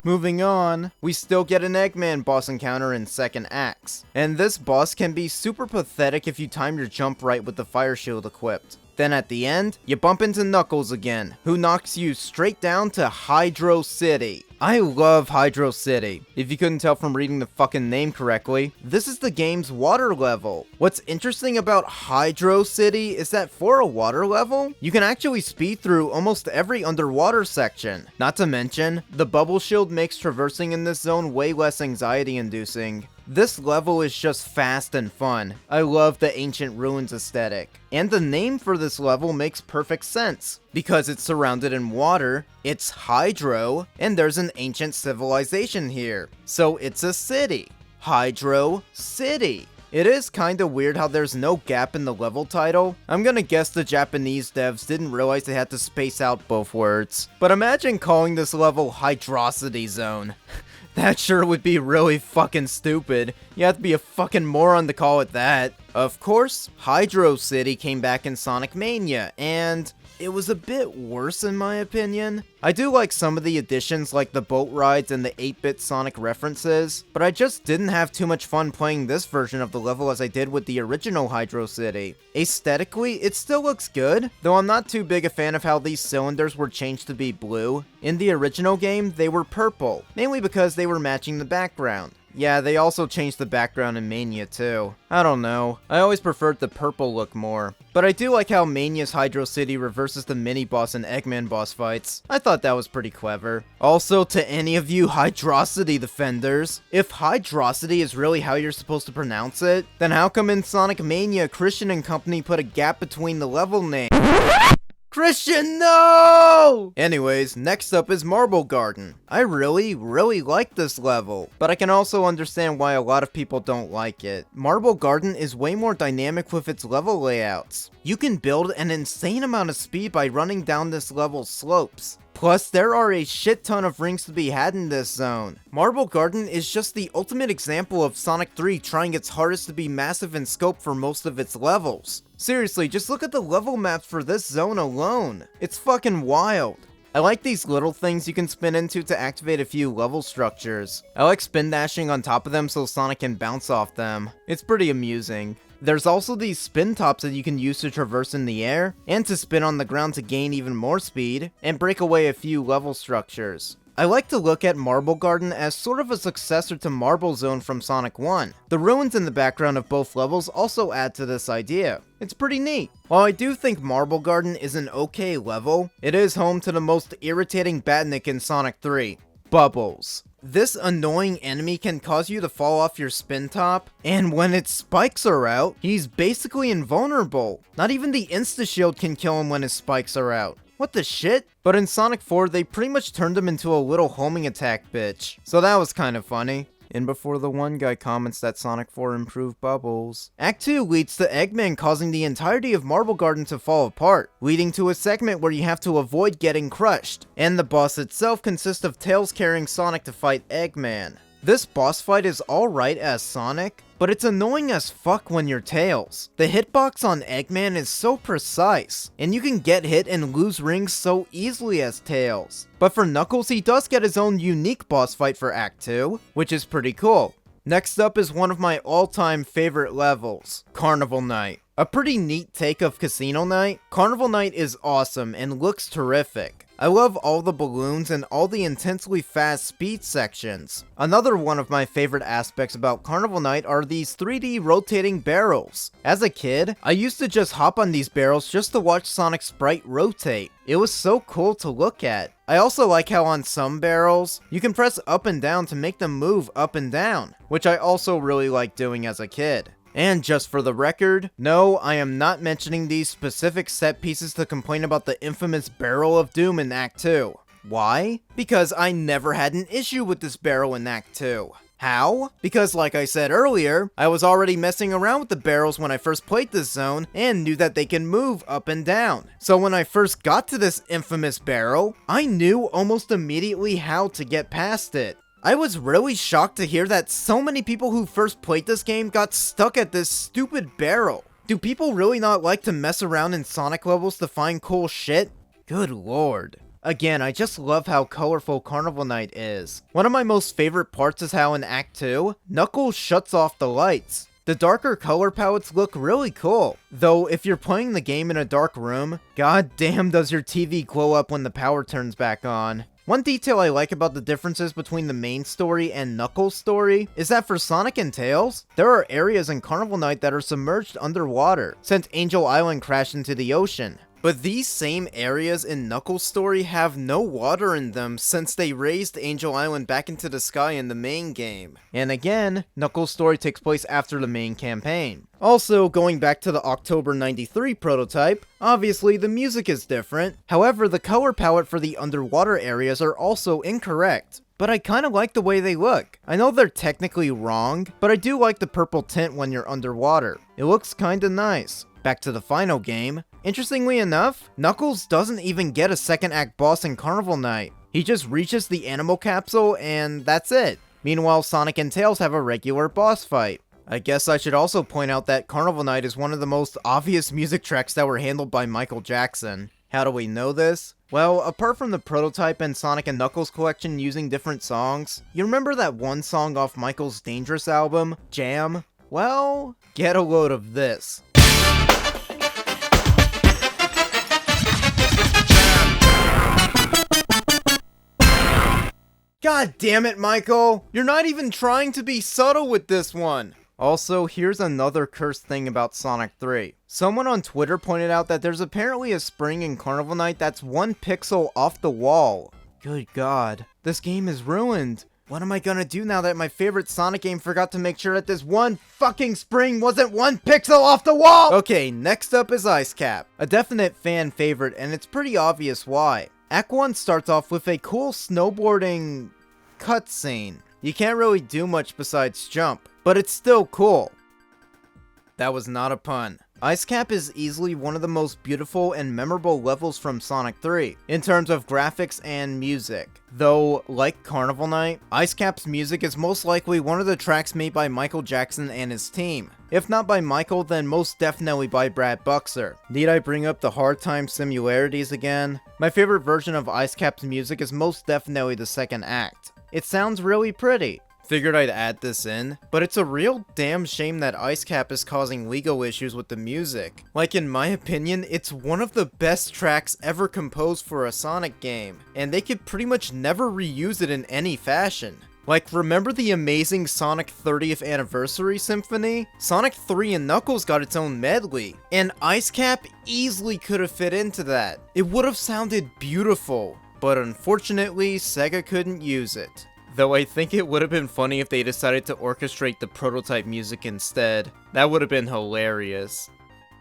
Moving on, we still get an Eggman boss encounter in second acts. And this boss can be super pathetic if you time your jump right with the fire shield equipped. Then at the end, you bump into Knuckles again, who knocks you straight down to Hydro City. I love Hydro City. If you couldn't tell from reading the fucking name correctly, this is the game's water level. What's interesting about Hydro City is that for a water level, you can actually speed through almost every underwater section. Not to mention, the bubble shield makes traversing in this zone way less anxiety-inducing. This level is just fast and fun. I love the ancient ruins aesthetic. And the name for this level makes perfect sense. Because it's surrounded in water, it's hydro, and there's an ancient civilization here. So it's a city. Hydro City. It is kinda weird how there's no gap in the level title. I'm gonna guess the Japanese devs didn't realize they had to space out both words. But imagine calling this level Hydrocity Zone. That sure would be really fucking stupid. You have to be a fucking moron to call it that. Of course, Hydro City came back in Sonic Mania, and it was a bit worse in my opinion. I do like some of the additions like the boat rides and the 8-bit Sonic references, but I just didn't have too much fun playing this version of the level as I did with the original Hydro City. Aesthetically, it still looks good, though I'm not too big a fan of how these cylinders were changed to be blue. In the original game, they were purple, mainly because they were matching the background. Yeah, they also changed the background in Mania too. I don't know, I always preferred the purple look more. But I do like how Mania's Hydro City reverses the mini-boss and Eggman boss fights. I thought that was pretty clever. Also, to any of you Hydrocity defenders, if Hydrocity is really how you're supposed to pronounce it, then how come in Sonic Mania, Christian and company put a gap between the level name? Christian, no! Anyways, next up is Marble Garden. I really like this level, but I can also understand why a lot of people don't like it. Marble Garden is way more dynamic with its level layouts. You can build an insane amount of speed by running down this level's slopes. Plus, there are a shit ton of rings to be had in this zone. Marble Garden is just the ultimate example of Sonic 3 trying its hardest to be massive in scope for most of its levels. Seriously, just look at the level maps for this zone alone. It's fucking wild. I like these little things you can spin into to activate a few level structures. I like spin dashing on top of them so Sonic can bounce off them. It's pretty amusing. There's also these spin tops that you can use to traverse in the air, and to spin on the ground to gain even more speed, and break away a few level structures. I like to look at Marble Garden as sort of a successor to Marble Zone from Sonic 1. The ruins in the background of both levels also add to this idea. It's pretty neat. While I do think Marble Garden is an okay level, it is home to the most irritating badnik in Sonic 3, Bubbles. This annoying enemy can cause you to fall off your spin top, and when its spikes are out, he's basically invulnerable. Not even the insta-shield can kill him when his spikes are out. What the shit? But in Sonic 4, they pretty much turned him into a little homing attack bitch. So that was kind of funny. And before the one guy comments that Sonic 4 improved Bubbles. Act 2 leads to Eggman causing the entirety of Marble Garden to fall apart, leading to a segment where you have to avoid getting crushed. And the boss itself consists of Tails carrying Sonic to fight Eggman. This boss fight is alright as Sonic, but it's annoying as fuck when you're Tails. The hitbox on Eggman is so precise, and you can get hit and lose rings so easily as Tails. But for Knuckles, he does get his own unique boss fight for Act 2, which is pretty cool. Next up is one of my all-time favorite levels, Carnival Night. A pretty neat take of Casino Night, Carnival Night is awesome and looks terrific. I love all the balloons and all the intensely fast speed sections. Another one of my favorite aspects about Carnival Night are these 3D rotating barrels. As a kid, I used to just hop on these barrels just to watch Sonic's sprite rotate. It was so cool to look at. I also like how on some barrels, you can press up and down to make them move up and down, which I also really liked doing as a kid. And just for the record, no, I am not mentioning these specific set pieces to complain about the infamous Barrel of Doom in Act 2. Why? Because I never had an issue with this barrel in Act 2. How? Because like I said earlier, I was already messing around with the barrels when I first played this zone and knew that they can move up and down. So when I first got to this infamous barrel, I knew almost immediately how to get past it. I was really shocked to hear that so many people who first played this game got stuck at this stupid barrel. Do people really not like to mess around in Sonic levels to find cool shit? Good lord. Again, I just love how colorful Carnival Night is. One of my most favorite parts is how in Act 2, Knuckles shuts off the lights. The darker color palettes look really cool, though if you're playing the game in a dark room, god damn does your TV glow up when the power turns back on. One detail I like about the differences between the main story and Knuckles' story is that for Sonic and Tails, there are areas in Carnival Night that are submerged underwater, since Angel Island crashed into the ocean. But these same areas in Knuckles' story have no water in them since they raised Angel Island back into the sky in the main game. And again, Knuckles' story takes place after the main campaign. Also, going back to the October 93 prototype, obviously the music is different. However, the color palette for the underwater areas are also incorrect. But I kinda like the way they look. I know they're technically wrong, but I do like the purple tint when you're underwater. It looks kinda nice. Back to the final game. Interestingly enough, Knuckles doesn't even get a second act boss in Carnival Night. He just reaches the animal capsule and that's it. Meanwhile, Sonic and Tails have a regular boss fight. I guess I should also point out that Carnival Night is one of the most obvious music tracks that were handled by Michael Jackson. How do we know this? Well, apart from the prototype and Sonic and Knuckles collection using different songs, you remember that one song off Michael's Dangerous album, Jam? Well, get a load of this. God damn it, Michael! You're not even trying to be subtle with this one! Also, here's another cursed thing about Sonic 3. Someone on Twitter pointed out that there's apparently a spring in Carnival Night that's 1 pixel off the wall. Good god. This game is ruined. What am I gonna do now that my favorite Sonic game forgot to make sure that this one fucking spring wasn't 1 pixel off the wall? Okay, next up is Ice Cap. A definite fan favorite, and it's pretty obvious why. Act 1 starts off with a cool snowboarding cutscene. You can't really do much besides jump, but it's still cool. That was not a pun. Ice Cap is easily one of the most beautiful and memorable levels from Sonic 3, in terms of graphics and music. Though, like Carnival Night, Ice Cap's music is most likely one of the tracks made by Michael Jackson and his team. If not by Michael, then most definitely by Brad Buxer. Need I bring up the hard time similarities again? My favorite version of Ice Cap's music is most definitely the second act. It sounds really pretty. Figured I'd add this in, but it's a real damn shame that Ice Cap is causing legal issues with the music. Like, in my opinion, it's one of the best tracks ever composed for a Sonic game, and they could pretty much never reuse it in any fashion. Like, remember the amazing Sonic 30th Anniversary Symphony? Sonic 3 and Knuckles got its own medley, and Ice Cap easily could have fit into that. It would have sounded beautiful, but unfortunately, Sega couldn't use it. Though I think it would have been funny if they decided to orchestrate the prototype music instead. That would have been hilarious.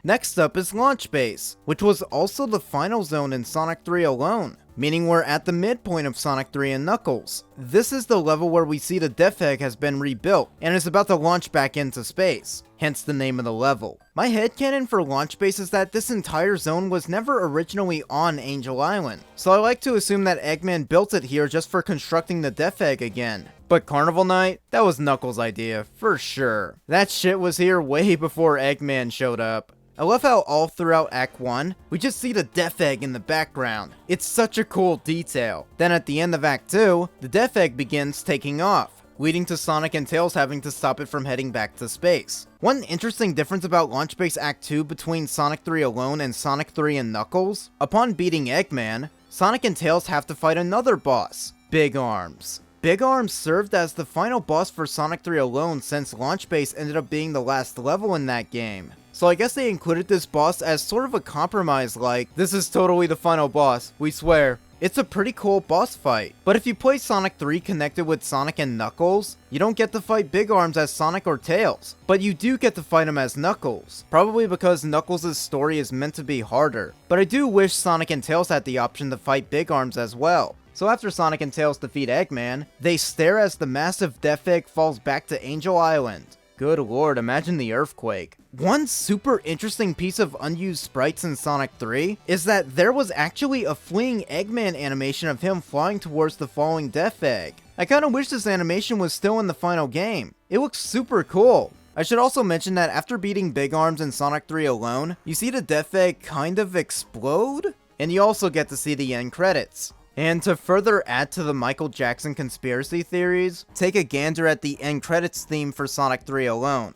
Next up is Launch Base, which was also the final zone in Sonic 3 alone, meaning we're at the midpoint of Sonic 3 and Knuckles. This is the level where we see the Death Egg has been rebuilt, and is about to launch back into space, hence the name of the level. My headcanon for Launch Base is that this entire zone was never originally on Angel Island, so I like to assume that Eggman built it here just for constructing the Death Egg again. But Carnival Night? That was Knuckles' idea, for sure. That shit was here way before Eggman showed up. I love how all throughout Act 1, we just see the Death Egg in the background. It's such a cool detail. Then at the end of Act 2, the Death Egg begins taking off, leading to Sonic and Tails having to stop it from heading back to space. One interesting difference about Launch Base Act 2 between Sonic 3 alone and Sonic 3 and Knuckles, upon beating Eggman, Sonic and Tails have to fight another boss, Big Arms. Big Arms served as the final boss for Sonic 3 alone since Launch Base ended up being the last level in that game. So I guess they included this boss as sort of a compromise, like, this is totally the final boss, we swear. It's a pretty cool boss fight. But if you play Sonic 3 connected with Sonic and Knuckles, you don't get to fight Big Arms as Sonic or Tails, but you do get to fight him as Knuckles. Probably because Knuckles' story is meant to be harder. But I do wish Sonic and Tails had the option to fight Big Arms as well. So after Sonic and Tails defeat Eggman, they stare as the massive Death Egg falls back to Angel Island. Good lord, imagine the earthquake. One super interesting piece of unused sprites in Sonic 3 is that there was actually a fleeing Eggman animation of him flying towards the falling Death Egg. I kinda wish this animation was still in the final game. It looks super cool. I should also mention that after beating Big Arms in Sonic 3 alone, you see the Death Egg kind of explode, and you also get to see the end credits. And to further add to the Michael Jackson conspiracy theories, take a gander at the end credits theme for Sonic 3 alone.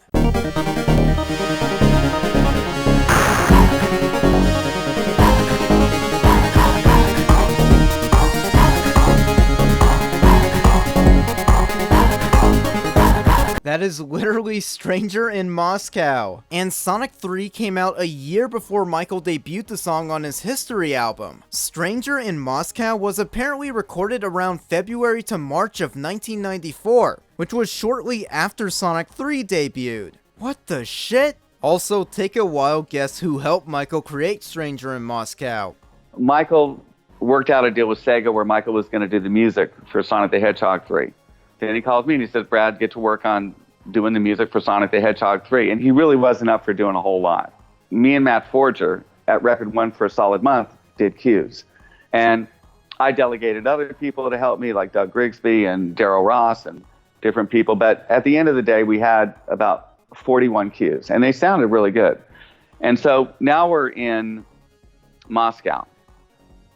That is literally Stranger in Moscow. And Sonic 3 came out a year before Michael debuted the song on his History album. Stranger in Moscow was apparently recorded around February to March of 1994, which was shortly after Sonic 3 debuted. What the shit? Also, take a wild guess who helped Michael create Stranger in Moscow. Michael worked out a deal with Sega where Michael was going to do the music for Sonic the Hedgehog 3. Then he calls me and he says, Brad, get to work on doing the music for Sonic the Hedgehog 3. And he really wasn't up for doing a whole lot. Me and Matt Forger at Record One for a solid month did cues. And I delegated other people to help me, like Doug Grigsby and Daryl Ross and different people. But at the end of the day, we had about 41 cues. And they sounded really good. And so now we're in Moscow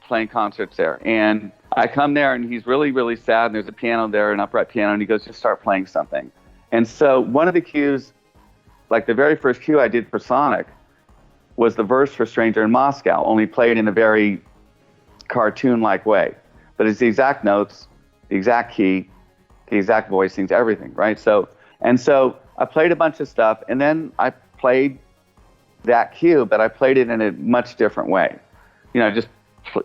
playing concerts there. And I come there and he's really, really sad. And there's a piano there, an upright piano. And he goes, just start playing something. And so one of the cues, like the very first cue I did for Sonic, was the verse for Stranger in Moscow, only played in a very cartoon-like way. But it's the exact notes, the exact key, the exact voicings, everything, right? So I played a bunch of stuff, and then I played that cue, but I played it in a much different way. I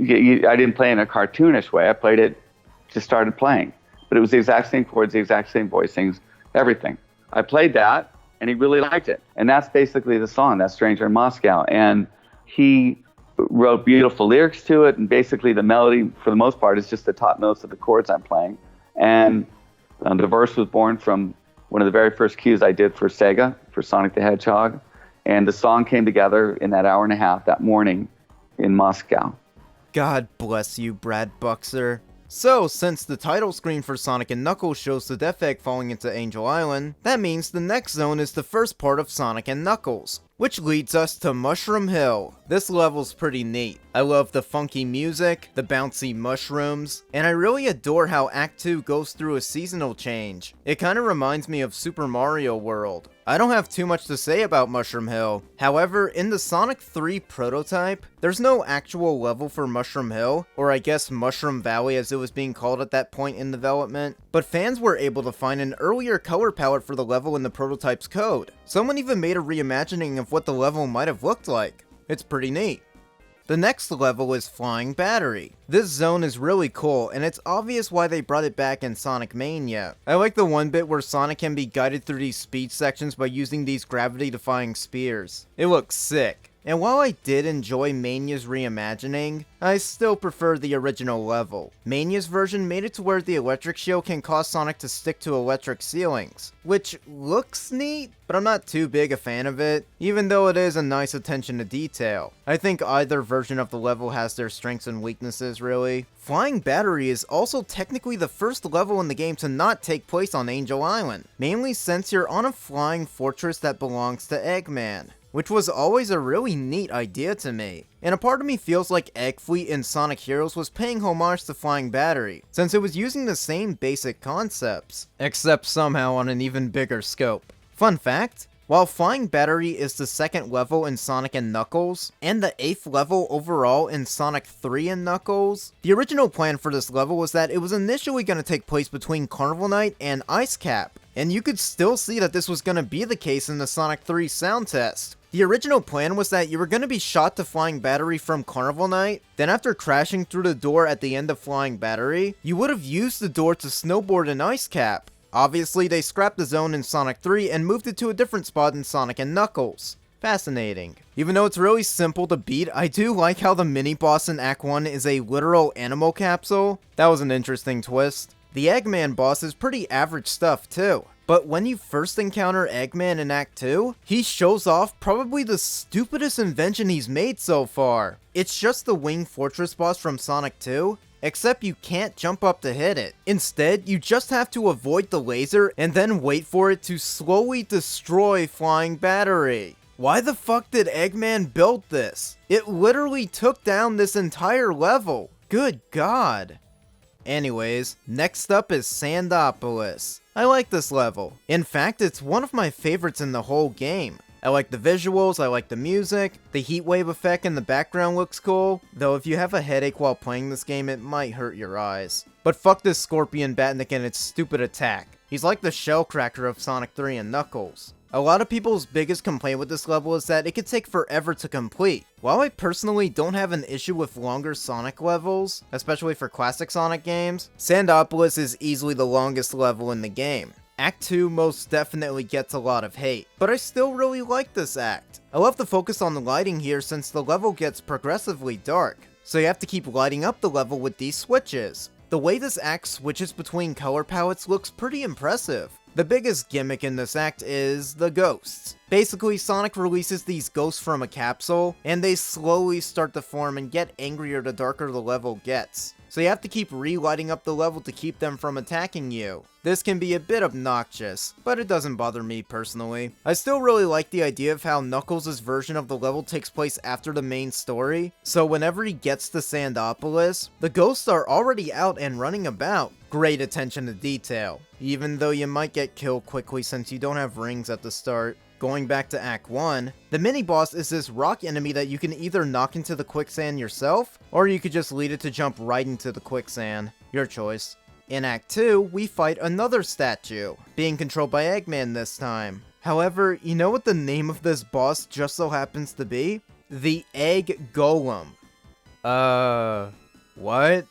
didn't play in a cartoonish way. I played it, just started playing. but it was the exact same chords, the exact same voicings, everything. I played that, and he really liked it. And that's basically the song, that's Stranger in Moscow. And he wrote beautiful lyrics to it, and basically the melody, for the most part, is just the top notes of the chords I'm playing. And the verse was born from one of the very first cues I did for Sega, for Sonic the Hedgehog. And the song came together in that hour and a half that morning in Moscow. God bless you, Brad Buxer. So, since the title screen for Sonic & Knuckles shows the Death Egg falling into Angel Island, that means the next zone is the first part of Sonic & Knuckles, which leads us to Mushroom Hill. This level's pretty neat. I love the funky music, the bouncy mushrooms, and I really adore how Act 2 goes through a seasonal change. It kinda reminds me of Super Mario World. I don't have too much to say about Mushroom Hill. However, in the Sonic 3 prototype, there's no actual level for Mushroom Hill, or I guess Mushroom Valley as it was being called at that point in development, but fans were able to find an earlier color palette for the level in the prototype's code. Someone even made a reimagining of what the level might have looked like. It's pretty neat. The next level is Flying Battery. This zone is really cool, and it's obvious why they brought it back in Sonic Mania. I like the one bit where Sonic can be guided through these speed sections by using these gravity-defying spears. It looks sick. And while I did enjoy Mania's reimagining, I still prefer the original level. Mania's version made it to where the electric shield can cause Sonic to stick to electric ceilings, which looks neat, but I'm not too big a fan of it, even though it is a nice attention to detail. I think either version of the level has their strengths and weaknesses, really. Flying Battery is also technically the first level in the game to not take place on Angel Island, mainly since you're on a flying fortress that belongs to Eggman, which was always a really neat idea to me. And a part of me feels like Egg Fleet in Sonic Heroes was paying homage to Flying Battery, since it was using the same basic concepts, except somehow on an even bigger scope. Fun fact, while Flying Battery is the second level in Sonic & Knuckles, and the 8th level overall in Sonic 3 and Knuckles, the original plan for this level was that it was initially going to take place between Carnival Night and Ice Cap, and you could still see that this was going to be the case in the Sonic 3 sound test. The original plan was that you were going to be shot to Flying Battery from Carnival Night, then after crashing through the door at the end of Flying Battery, you would have used the door to snowboard in Ice Cap. Obviously, they scrapped the zone in Sonic 3 and moved it to a different spot in Sonic & Knuckles. Fascinating. Even though it's really simple to beat, I do like how the mini-boss in Act 1 is a literal animal capsule. That was an interesting twist. The Eggman boss is pretty average stuff too. But when you first encounter Eggman in Act 2, he shows off probably the stupidest invention he's made so far. It's just the Wing Fortress boss from Sonic 2, except you can't jump up to hit it. Instead, you just have to avoid the laser and then wait for it to slowly destroy Flying Battery. Why the fuck did Eggman build this? It literally took down this entire level. Good God. Anyways, next up is Sandopolis. I like this level. In fact, it's one of my favorites in the whole game. I like the visuals, I like the music, the heat wave effect in the background looks cool, though if you have a headache while playing this game, it might hurt your eyes. But fuck this Scorpion Batnik and its stupid attack. He's like the shell cracker of Sonic 3 and Knuckles. A lot of people's biggest complaint with this level is that it could take forever to complete. While I personally don't have an issue with longer Sonic levels, especially for classic Sonic games, Sandopolis is easily the longest level in the game. Act 2 most definitely gets a lot of hate, but I still really like this act. I love the focus on the lighting here since the level gets progressively dark, so you have to keep lighting up the level with these switches. The way this act switches between color palettes looks pretty impressive. The biggest gimmick in this act is the ghosts. Basically, Sonic releases these ghosts from a capsule, and they slowly start to form and get angrier the darker the level gets. So you have to keep relighting up the level to keep them from attacking you. This can be a bit obnoxious, but it doesn't bother me personally. I still really like the idea of how Knuckles' version of the level takes place after the main story, so whenever he gets to Sandopolis, the ghosts are already out and running about. Great attention to detail, even though you might get killed quickly since you don't have rings at the start. Going back to Act 1, the mini-boss is this rock enemy that you can either knock into the quicksand yourself, or you could just lead it to jump right into the quicksand. Your choice. In Act 2, we fight another statue, being controlled by Eggman this time. However, you know what the name of this boss just so happens to be? The Egg Golem. What?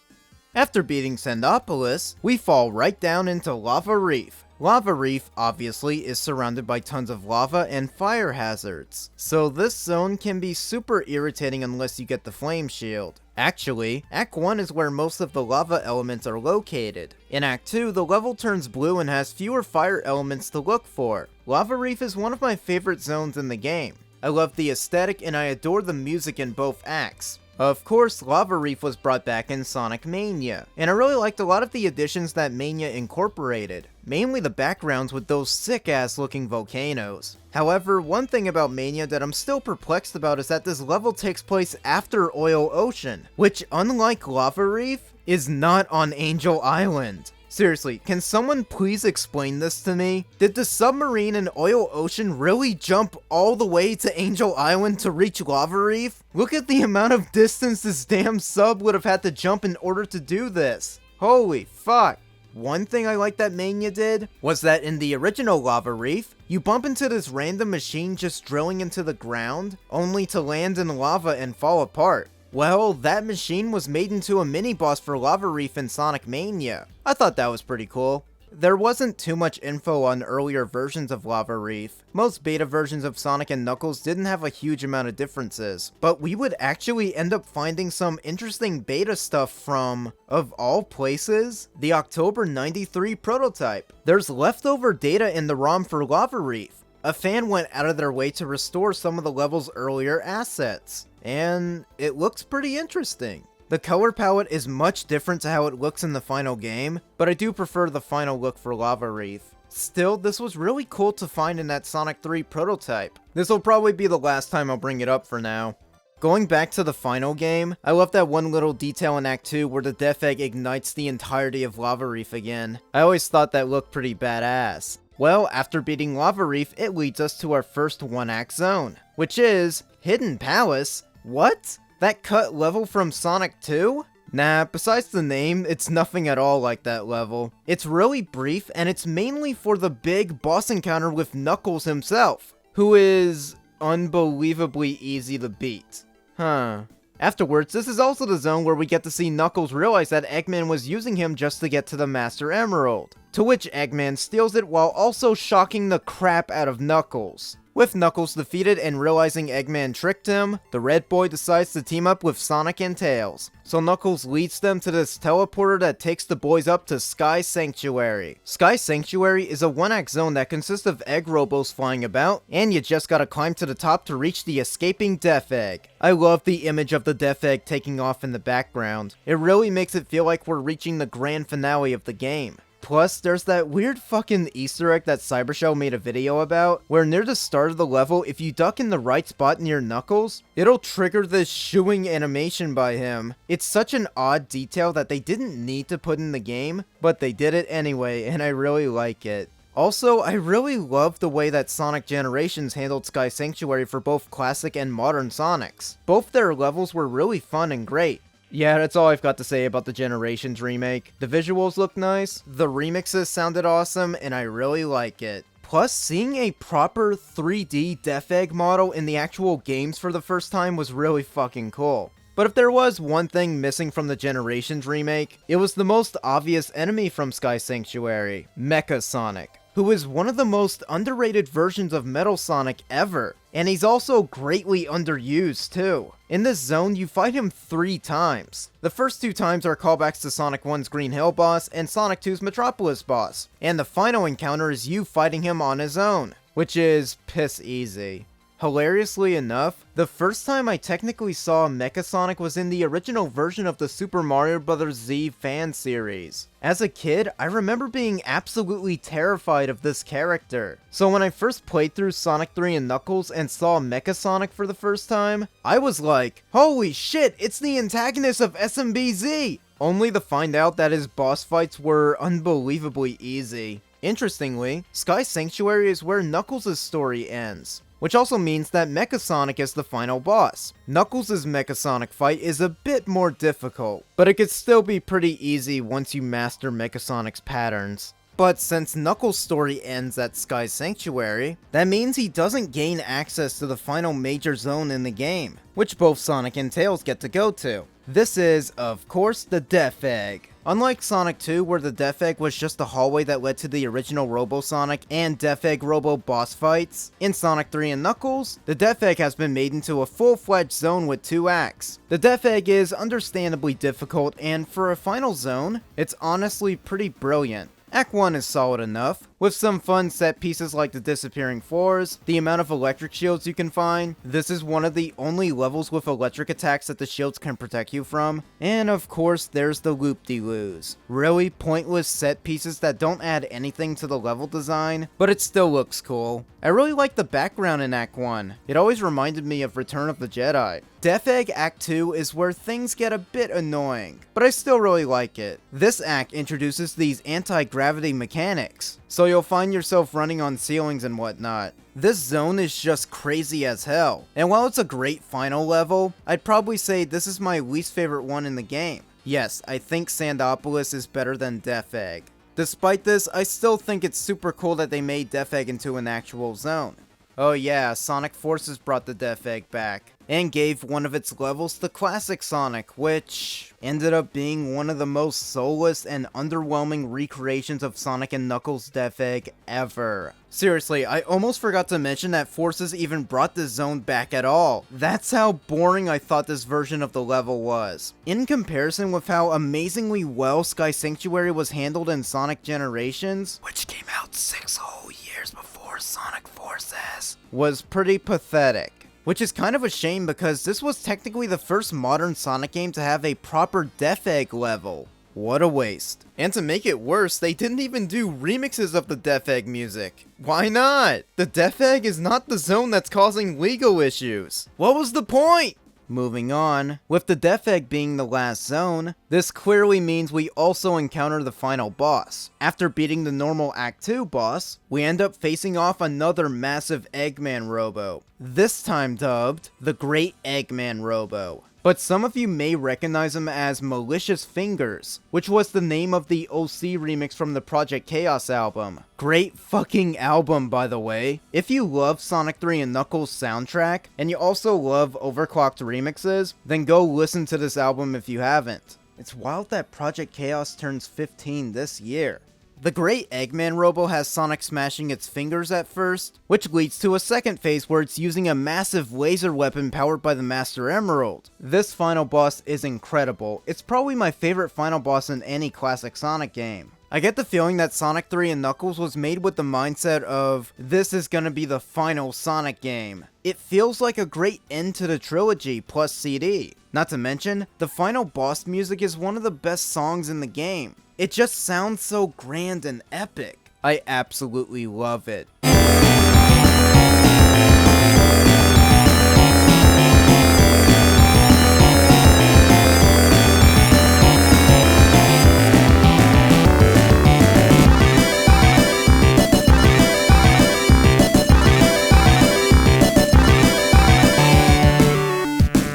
After beating Sandopolis, we fall right down into Lava Reef. Lava Reef, obviously, is surrounded by tons of lava and fire hazards, so this zone can be super irritating unless you get the flame shield. Actually, Act 1 is where most of the lava elements are located. In Act 2, the level turns blue and has fewer fire elements to look for. Lava Reef is one of my favorite zones in the game. I love the aesthetic and I adore the music in both acts. Of course, Lava Reef was brought back in Sonic Mania, and I really liked a lot of the additions that Mania incorporated, mainly the backgrounds with those sick-ass looking volcanoes. However, one thing about Mania that I'm still perplexed about is that this level takes place after Oil Ocean, which, unlike Lava Reef, is not on Angel Island. Seriously, can someone please explain this to me? Did the submarine in Oil Ocean really jump all the way to Angel Island to reach Lava Reef? Look at the amount of distance this damn sub would have had to jump in order to do this. Holy fuck. One thing I liked that Mania did was that in the original Lava Reef, you bump into this random machine just drilling into the ground, only to land in lava and fall apart. Well, that machine was made into a mini-boss for Lava Reef in Sonic Mania. I thought that was pretty cool. There wasn't too much info on earlier versions of Lava Reef. Most beta versions of Sonic and Knuckles didn't have a huge amount of differences, but we would actually end up finding some interesting beta stuff from, of all places, the October 93 prototype. There's leftover data in the ROM for Lava Reef. A fan went out of their way to restore some of the level's earlier assets, and it looks pretty interesting. The color palette is much different to how it looks in the final game, but I do prefer the final look for Lava Reef. Still, this was really cool to find in that Sonic 3 prototype. This will probably be the last time I'll bring it up for now. Going back to the final game, I love that one little detail in Act 2 where the Death Egg ignites the entirety of Lava Reef again. I always thought that looked pretty badass. Well, after beating Lava Reef, it leads us to our first one-act zone, which is Hidden Palace. What? That cut level from Sonic 2? Nah, besides the name, it's nothing at all like that level. It's really brief, and it's mainly for the big boss encounter with Knuckles himself, who is unbelievably easy to beat. Huh. Afterwards, this is also the zone where we get to see Knuckles realize that Eggman was using him just to get to the Master Emerald, to which Eggman steals it while also shocking the crap out of Knuckles. With Knuckles defeated and realizing Eggman tricked him, the Red Boy decides to team up with Sonic and Tails. So Knuckles leads them to this teleporter that takes the boys up to Sky Sanctuary. Sky Sanctuary is a one-act zone that consists of egg robos flying about, and you just gotta climb to the top to reach the escaping Death Egg. I love the image of the Death Egg taking off in the background. It really makes it feel like we're reaching the grand finale of the game. Plus, there's that weird fucking Easter egg that Cybershell made a video about, where near the start of the level, if you duck in the right spot near Knuckles, it'll trigger this shooing animation by him. It's such an odd detail that they didn't need to put in the game, but they did it anyway, and I really like it. Also, I really love the way that Sonic Generations handled Sky Sanctuary for both classic and modern Sonics. Both their levels were really fun and great. Yeah, that's all I've got to say about the Generations remake. The visuals look nice, the remixes sounded awesome, and I really like it. Plus, seeing a proper 3D Death Egg model in the actual games for the first time was really fucking cool. But if there was one thing missing from the Generations remake, it was the most obvious enemy from Sky Sanctuary, Mecha Sonic, who is one of the most underrated versions of Metal Sonic ever. And he's also greatly underused too. In this zone, you fight him 3 times. The first 2 times are callbacks to Sonic 1's Green Hill boss and Sonic 2's Metropolis boss. And the final encounter is you fighting him on his own, which is piss easy. Hilariously enough, the first time I technically saw Mecha Sonic was in the original version of the Super Mario Bros. Z fan series. As a kid, I remember being absolutely terrified of this character. So when I first played through Sonic 3 and Knuckles and saw Mecha Sonic for the first time, I was like, holy shit, it's the antagonist of SMBZ! Only to find out that his boss fights were unbelievably easy. Interestingly, Sky Sanctuary is where Knuckles' story ends, which also means that Mecha Sonic is the final boss. Knuckles' Mecha Sonic fight is a bit more difficult, but it could still be pretty easy once you master Mecha Sonic's patterns. But since Knuckles' story ends at Sky Sanctuary, that means he doesn't gain access to the final major zone in the game, which both Sonic and Tails get to go to. This is, of course, the Death Egg. Unlike Sonic 2, where the Death Egg was just a hallway that led to the original Robo-Sonic and Death Egg Robo boss fights, in Sonic 3 and Knuckles, the Death Egg has been made into a full-fledged zone with 2 acts. The Death Egg is understandably difficult, and for a final zone, it's honestly pretty brilliant. Act 1 is solid enough, with some fun set pieces like the disappearing floors, the amount of electric shields you can find. This is one of the only levels with electric attacks that the shields can protect you from. And of course, there's the loop-de-loos. Really pointless set pieces that don't add anything to the level design, but it still looks cool. I really like the background in Act 1. It always reminded me of Return of the Jedi. Death Egg Act 2 is where things get a bit annoying, but I still really like it. This act introduces these anti-gravity mechanics, so you'll find yourself running on ceilings and whatnot. This zone is just crazy as hell, and while it's a great final level, I'd probably say this is my least favorite one in the game. Yes, I think Sandopolis is better than Death Egg. Despite this, I still think it's super cool that they made Death Egg into an actual zone. Oh yeah, Sonic Forces brought the Death Egg back, and gave one of its levels to Classic Sonic, which ended up being one of the most soulless and underwhelming recreations of Sonic and Knuckles' Death Egg ever. Seriously, I almost forgot to mention that Forces even brought this zone back at all. That's how boring I thought this version of the level was. In comparison with how amazingly well Sky Sanctuary was handled in Sonic Generations, which came out 6 whole years before Sonic Forces, was pretty pathetic. Which is kind of a shame because this was technically the first modern Sonic game to have a proper Death Egg level. What a waste. And to make it worse, they didn't even do remixes of the Death Egg music. Why not? The Death Egg is not the zone that's causing legal issues. What was the point? Moving on, with the Death Egg being the last zone, this clearly means we also encounter the final boss. After beating the normal Act 2 boss, we end up facing off another massive Eggman Robo, this time dubbed the Great Eggman Robo. But some of you may recognize him as Malicious Fingers, which was the name of the OC remix from the Project Chaos album. Great fucking album, by the way. If you love Sonic 3 and Knuckles soundtrack, and you also love overclocked remixes, then go listen to this album if you haven't. It's wild that Project Chaos turns 15 this year. The Great Eggman Robo has Sonic smashing its fingers at first, which leads to a second phase where it's using a massive laser weapon powered by the Master Emerald. This final boss is incredible. It's probably my favorite final boss in any classic Sonic game. I get the feeling that Sonic 3 and Knuckles was made with the mindset of, this is gonna be the final Sonic game. It feels like a great end to the trilogy plus CD. Not to mention, the final boss music is one of the best songs in the game. It just sounds so grand and epic. I absolutely love it.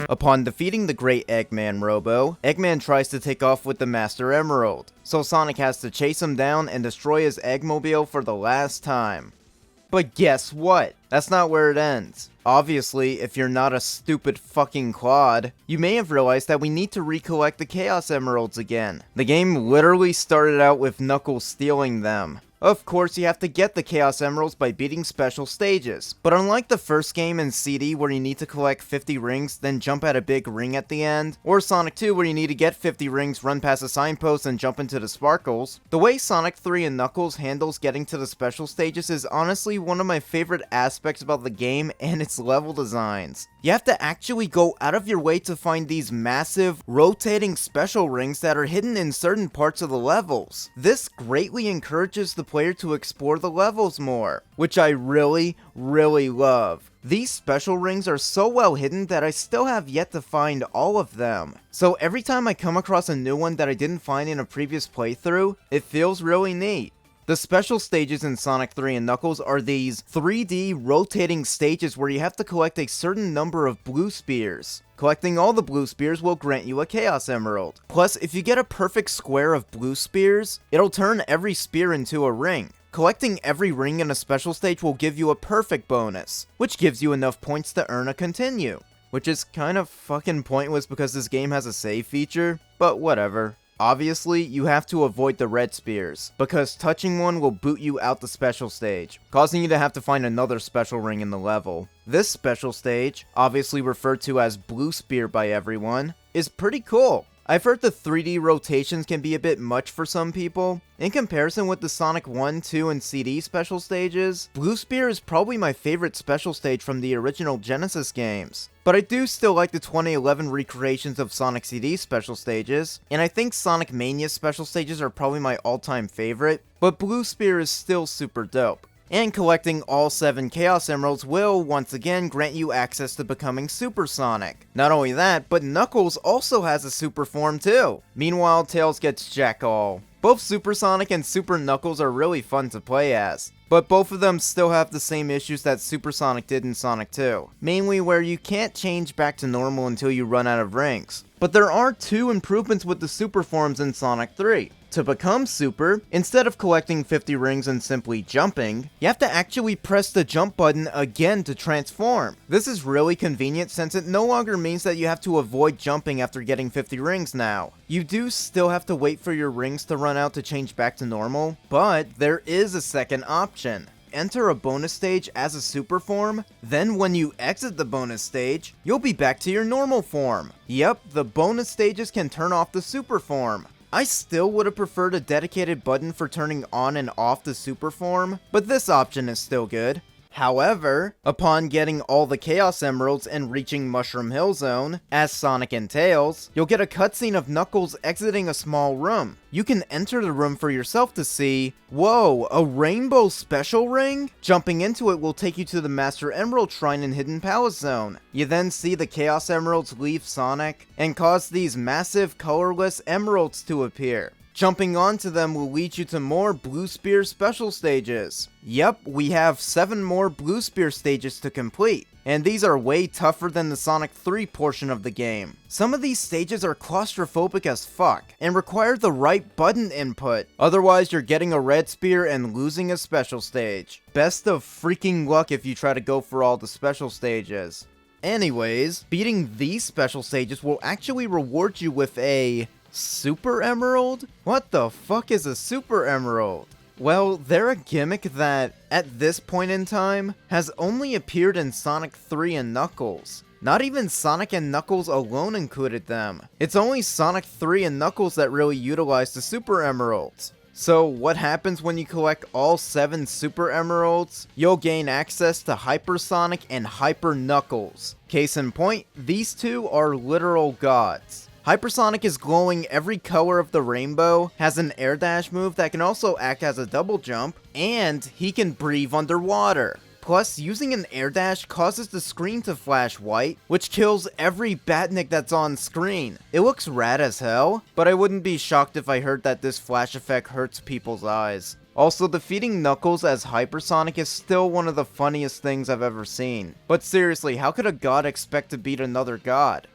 Upon defeating the Great Eggman Robo, Eggman tries to take off with the Master Emerald, so Sonic has to chase him down and destroy his Eggmobile for the last time. But guess what? That's not where it ends. Obviously, if you're not a stupid fucking clod, you may have realized that we need to recollect the Chaos Emeralds again. The game literally started out with Knuckles stealing them. Of course, you have to get the Chaos Emeralds by beating special stages, but unlike the first game in CD where you need to collect 50 rings, then jump at a big ring at the end, or Sonic 2 where you need to get 50 rings, run past a signpost, and jump into the sparkles, the way Sonic 3 and Knuckles handles getting to the special stages is honestly one of my favorite aspects about the game and its level designs. You have to actually go out of your way to find these massive, rotating special rings that are hidden in certain parts of the levels. This greatly encourages the player to explore the levels more, which I really love. These special rings are so well hidden that I still have yet to find all of them. So every time I come across a new one that I didn't find in a previous playthrough, it feels really neat. The special stages in Sonic 3 and Knuckles are these 3D rotating stages where you have to collect a certain number of blue spheres. Collecting all the blue spheres will grant you a Chaos Emerald. Plus, if you get a perfect square of blue spheres, it'll turn every sphere into a ring. Collecting every ring in a special stage will give you a perfect bonus, which gives you enough points to earn a continue. Which is kind of fucking pointless because this game has a save feature, but whatever. Obviously, you have to avoid the red spheres, because touching one will boot you out the special stage, causing you to have to find another special ring in the level. This special stage, obviously referred to as Blue Sphere by everyone, is pretty cool. I've heard the 3D rotations can be a bit much for some people. In comparison with the Sonic 1, 2, and CD special stages, Blue Sphere is probably my favorite special stage from the original Genesis games. But I do still like the 2011 recreations of Sonic CD special stages, and I think Sonic Mania special stages are probably my all-time favorite, but Blue Sphere is still super dope. And collecting all 7 Chaos Emeralds will, once again, grant you access to becoming Super Sonic. Not only that, but Knuckles also has a super form too. Meanwhile, Tails gets Jack All. Both Super Sonic and Super Knuckles are really fun to play as, but both of them still have the same issues that Super Sonic did in Sonic 2. Mainly where you can't change back to normal until you run out of rings. But there are 2 improvements with the super forms in Sonic 3. To become Super, instead of collecting 50 rings and simply jumping, you have to actually press the jump button again to transform. This is really convenient since it no longer means that you have to avoid jumping after getting 50 rings now. You do still have to wait for your rings to run out to change back to normal, but there is a second option. Enter a bonus stage as a super form, then when you exit the bonus stage, you'll be back to your normal form. Yep, the bonus stages can turn off the super form. I still would have preferred a dedicated button for turning on and off the super form, but this option is still good. However, upon getting all the Chaos Emeralds and reaching Mushroom Hill Zone, as Sonic and Tails, you'll get a cutscene of Knuckles exiting a small room. You can enter the room for yourself to see, whoa, a rainbow special ring? Jumping into it will take you to the Master Emerald Shrine in Hidden Palace Zone. You then see the Chaos Emeralds leave Sonic, and cause these massive colorless emeralds to appear. Jumping onto them will lead you to more Blue Sphere special stages. Yep, we have 7 more Blue Sphere stages to complete, and these are way tougher than the Sonic 3 portion of the game. Some of these stages are claustrophobic as fuck, and require the right button input, otherwise you're getting a red sphere and losing a special stage. Best of freaking luck if you try to go for all the special stages. Anyways, beating these special stages will actually reward you with a Super Emerald? What the fuck is a Super Emerald? Well, they're a gimmick that, at this point in time, has only appeared in Sonic 3 and Knuckles. Not even Sonic and Knuckles alone included them. It's only Sonic 3 and Knuckles that really utilize the Super Emeralds. So what happens when you collect all 7 Super Emeralds? You'll gain access to Hyper Sonic and Hyper Knuckles. Case in point, these two are literal gods. Hypersonic is glowing every color of the rainbow, has an air dash move that can also act as a double jump, and he can breathe underwater. Plus, using an air dash causes the screen to flash white, which kills every Batnik that's on screen. It looks rad as hell, but I wouldn't be shocked if I heard that this flash effect hurts people's eyes. Also, defeating Knuckles as Hypersonic is still one of the funniest things I've ever seen. But seriously, how could a god expect to beat another god?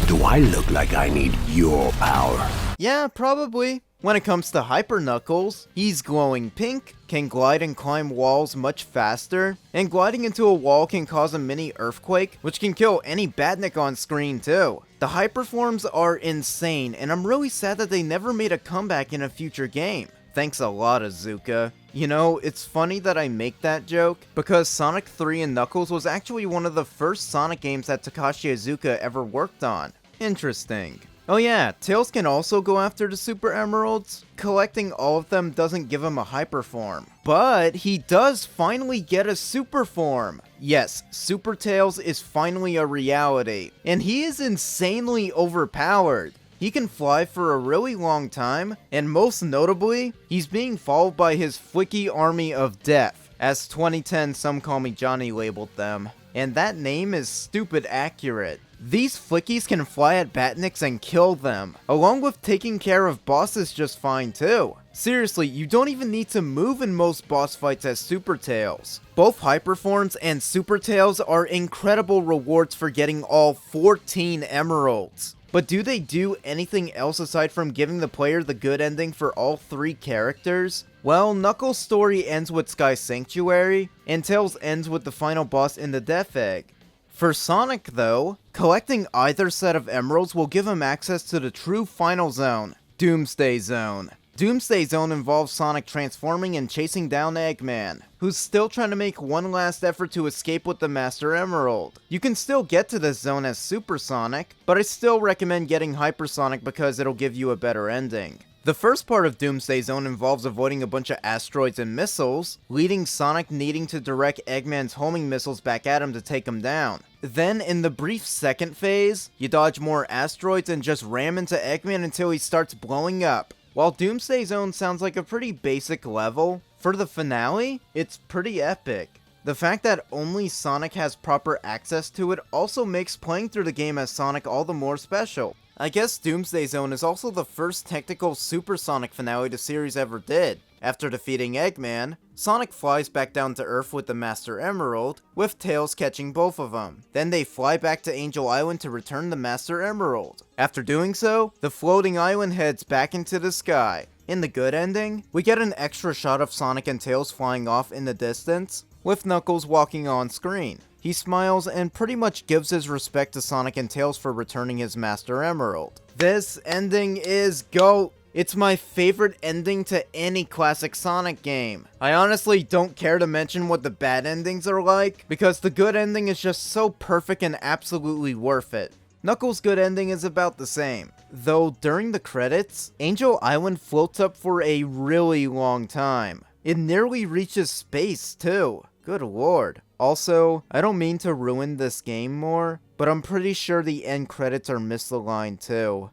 Do I look like I need your power? Yeah, probably. When it comes to Hyper Knuckles, he's glowing pink, can glide and climb walls much faster, and gliding into a wall can cause a mini earthquake, which can kill any Batnik on screen too. The Hyper forms are insane, and I'm really sad that they never made a comeback in a future game. Thanks a lot, Azuka. You know, it's funny that I make that joke, because Sonic 3 and Knuckles was actually one of the first Sonic games that Takashi Azuka ever worked on. Interesting. Oh yeah, Tails can also go after the Super Emeralds. Collecting all of them doesn't give him a Hyper form. But he does finally get a Super form. Yes, Super Tails is finally a reality. And he is insanely overpowered. He can fly for a really long time, and most notably, he's being followed by his Flicky Army of Death, as 2010 Some Call Me Johnny labeled them. And that name is stupid accurate. These Flickies can fly at Batniks and kill them, along with taking care of bosses just fine too. Seriously, you don't even need to move in most boss fights as Super Tails. Both Hyper Forms and Super Tails are incredible rewards for getting all 14 emeralds. But do they do anything else aside from giving the player the good ending for all 3 characters? Well, Knuckles' story ends with Sky Sanctuary, and Tails ends with the final boss in the Death Egg. For Sonic though, collecting either set of emeralds will give him access to the true final zone, Doomsday Zone. Doomsday Zone involves Sonic transforming and chasing down Eggman, who's still trying to make one last effort to escape with the Master Emerald. You can still get to this zone as Super Sonic, but I still recommend getting Hyper Sonic because it'll give you a better ending. The first part of Doomsday Zone involves avoiding a bunch of asteroids and missiles, leading Sonic needing to direct Eggman's homing missiles back at him to take him down. Then, in the brief second phase, you dodge more asteroids and just ram into Eggman until he starts blowing up. While Doomsday Zone sounds like a pretty basic level, for the finale, it's pretty epic. The fact that only Sonic has proper access to it also makes playing through the game as Sonic all the more special. I guess Doomsday Zone is also the first technical Super Sonic finale the series ever did. After defeating Eggman, Sonic flies back down to Earth with the Master Emerald, with Tails catching both of them. Then they fly back to Angel Island to return the Master Emerald. After doing so, the floating island heads back into the sky. In the good ending, we get an extra shot of Sonic and Tails flying off in the distance, with Knuckles walking on screen. He smiles and pretty much gives his respect to Sonic and Tails for returning his Master Emerald. This ending is GOAT! It's my favorite ending to any classic Sonic game. I honestly don't care to mention what the bad endings are like, because the good ending is just so perfect and absolutely worth it. Knuckles' good ending is about the same, though during the credits, Angel Island floats up for a really long time. It nearly reaches space too. Good lord. Also, I don't mean to ruin this game more, but I'm pretty sure the end credits are misaligned too.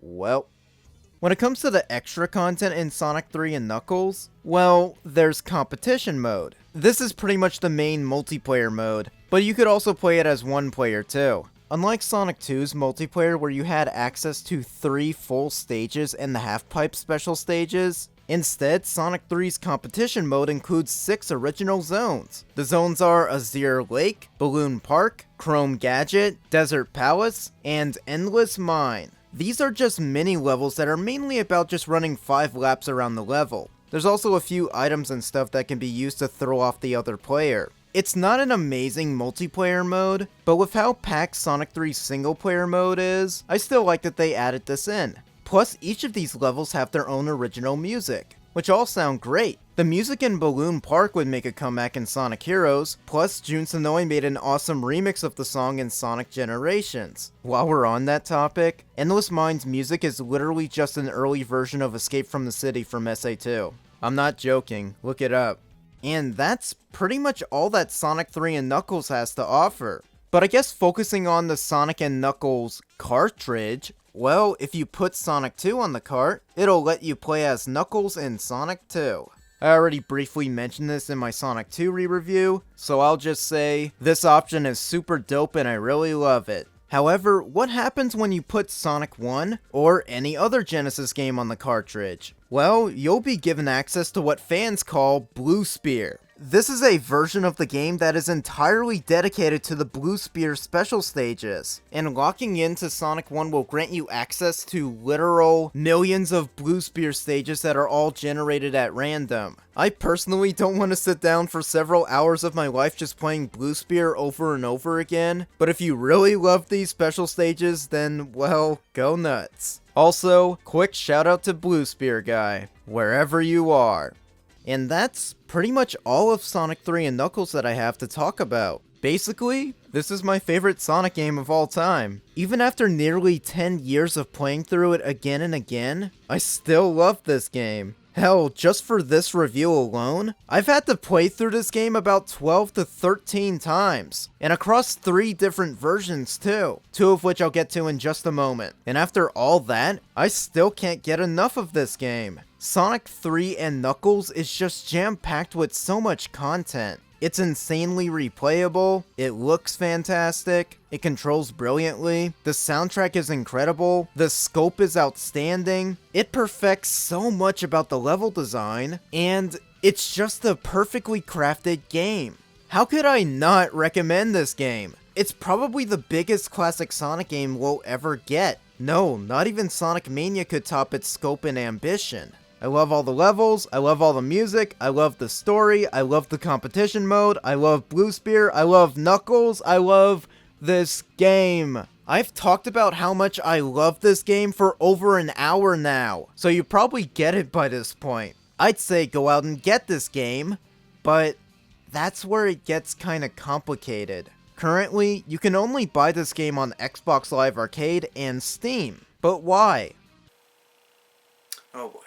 Well. When it comes to the extra content in Sonic 3 and Knuckles, well, there's competition mode. This is pretty much the main multiplayer mode, but you could also play it as one player too. Unlike Sonic 2's multiplayer where you had access to 3 full stages and the half-pipe special stages, instead, Sonic 3's competition mode includes 6 original zones. The zones are Azure Lake, Balloon Park, Chrome Gadget, Desert Palace, and Endless Mine. These are just mini levels that are mainly about just running 5 laps around the level. There's also a few items and stuff that can be used to throw off the other player. It's not an amazing multiplayer mode, but with how packed Sonic 3's single player mode is, I still like that they added this in. Plus, each of these levels have their own original music, which all sound great. The music in Balloon Park would make a comeback in Sonic Heroes, plus Jun Sonoe made an awesome remix of the song in Sonic Generations. While we're on that topic, Endless Mine's music is literally just an early version of Escape from the City from SA2. I'm not joking, look it up. And that's pretty much all that Sonic 3 and Knuckles has to offer. But I guess focusing on the Sonic and Knuckles cartridge, well, if you put Sonic 2 on the cart, it'll let you play as Knuckles in Sonic 2. I already briefly mentioned this in my Sonic 2 re-review, so I'll just say, this option is super dope and I really love it. However, what happens when you put Sonic 1 or any other Genesis game on the cartridge? Well, you'll be given access to what fans call Blue Spear. This is a version of the game that is entirely dedicated to the Blue Spear special stages, and locking into Sonic 1 will grant you access to literal millions of Blue Spear stages that are all generated at random. I personally don't want to sit down for several hours of my life just playing Blue Spear over and over again, but if you really love these special stages, then, well, go nuts. Also, quick shout out to Blue Spear Guy, wherever you are. And that's pretty much all of Sonic 3 and Knuckles that I have to talk about. Basically, this is my favorite Sonic game of all time. Even after nearly 10 years of playing through it again and again, I still love this game. Hell, just for this review alone, I've had to play through this game about 12 to 13 times, and across 3 different versions too, 2 of which I'll get to in just a moment. And after all that, I still can't get enough of this game. Sonic 3 and Knuckles is just jam-packed with so much content. It's insanely replayable, it looks fantastic, it controls brilliantly, the soundtrack is incredible, the scope is outstanding, it perfects so much about the level design, and it's just a perfectly crafted game. How could I not recommend this game? It's probably the biggest classic Sonic game we'll ever get. No, not even Sonic Mania could top its scope and ambition. I love all the levels, I love all the music, I love the story, I love the competition mode, I love Blue Spear, I love Knuckles, I love this game. I've talked about how much I love this game for over an hour now, so you probably get it by this point. I'd say go out and get this game, but that's where it gets kinda complicated. Currently, you can only buy this game on Xbox Live Arcade and Steam. But why? Oh boy.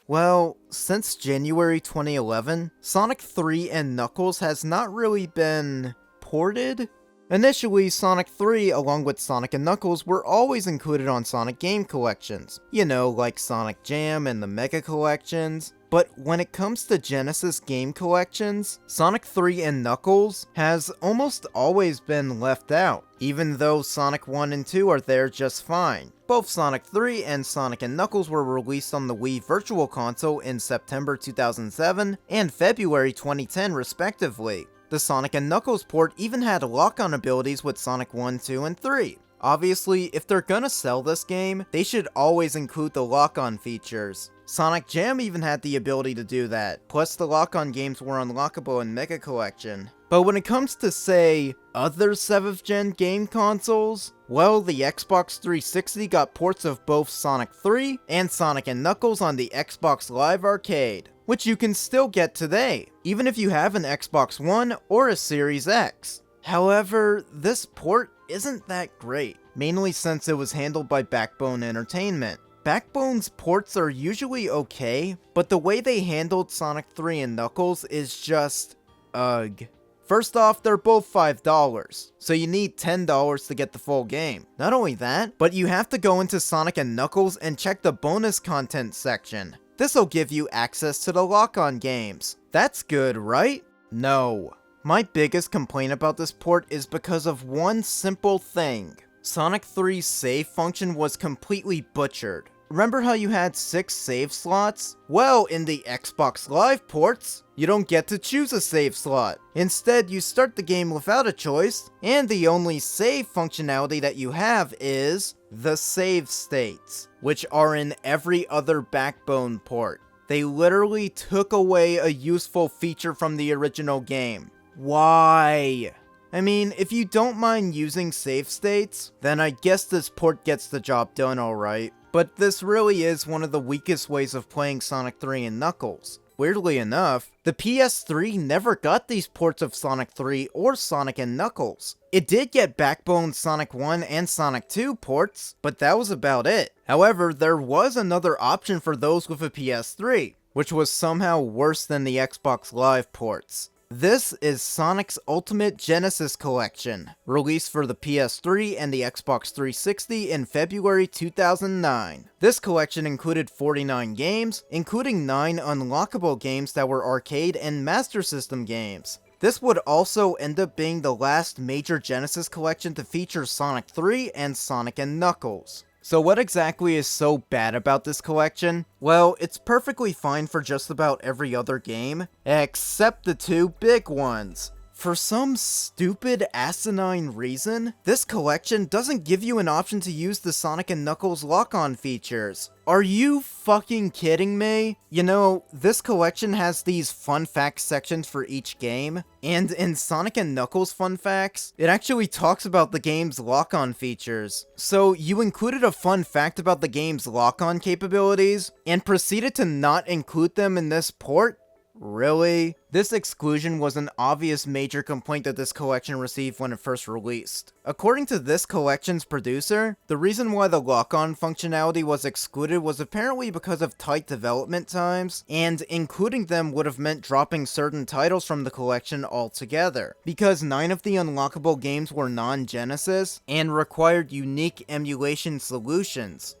Well, since January 2011, Sonic 3 and Knuckles has not really been ported. Initially, Sonic 3 along with Sonic and Knuckles were always included on Sonic game collections. You know, like Sonic Jam and the Mega Collections. But when it comes to Genesis game collections, Sonic 3 and Knuckles has almost always been left out, even though Sonic 1 and 2 are there just fine. Both Sonic 3 and Sonic and Knuckles were released on the Wii Virtual Console in September 2007 and February 2010 respectively. The Sonic and Knuckles port even had lock-on abilities with Sonic 1, 2, and 3. Obviously, if they're gonna sell this game, they should always include the lock-on features. Sonic Jam even had the ability to do that, plus the lock-on games were unlockable in Mega Collection. But when it comes to, say, other 7th gen game consoles, well, the Xbox 360 got ports of both Sonic 3 and Sonic and Knuckles on the Xbox Live Arcade, which you can still get today, even if you have an Xbox One or a Series X. However, this port isn't that great, mainly since it was handled by Backbone Entertainment. Backbone's ports are usually okay, but the way they handled Sonic 3 and Knuckles is just, ugh. First off, they're both $5, so you need $10 to get the full game. Not only that, but you have to go into Sonic and Knuckles and check the bonus content section. This'll give you access to the lock-on games. That's good, right? No. My biggest complaint about this port is because of one simple thing. Sonic 3's save function was completely butchered. Remember how you had 6 save slots? Well, in the Xbox Live ports, you don't get to choose a save slot. Instead, you start the game without a choice, and the only save functionality that you have is the save states, which are in every other Backbone port. They literally took away a useful feature from the original game. Why? I mean, if you don't mind using save states, then I guess this port gets the job done alright. But this really is one of the weakest ways of playing Sonic 3 and Knuckles. Weirdly enough, the PS3 never got these ports of Sonic 3 or Sonic and Knuckles. It did get Backbone Sonic 1 and Sonic 2 ports, but that was about it. However, there was another option for those with a PS3, which was somehow worse than the Xbox Live ports. This is Sonic's Ultimate Genesis Collection, released for the PS3 and the Xbox 360 in February 2009. This collection included 49 games, including 9 unlockable games that were arcade and Master System games. This would also end up being the last major Genesis collection to feature Sonic 3 and Sonic and Knuckles. So what exactly is so bad about this collection? Well, it's perfectly fine for just about every other game, except the 2 big ones. For some stupid asinine reason, this collection doesn't give you an option to use the Sonic and Knuckles lock-on features. Are you fucking kidding me? You know, this collection has these fun facts sections for each game, and in Sonic and Knuckles fun facts, it actually talks about the game's lock-on features. So you included a fun fact about the game's lock-on capabilities, and proceeded to not include them in this port? Really? This exclusion was an obvious major complaint that this collection received when it first released. According to this collection's producer, the reason why the lock-on functionality was excluded was apparently because of tight development times, and including them would have meant dropping certain titles from the collection altogether, because 9 of the unlockable games were non-Genesis and required unique emulation solutions.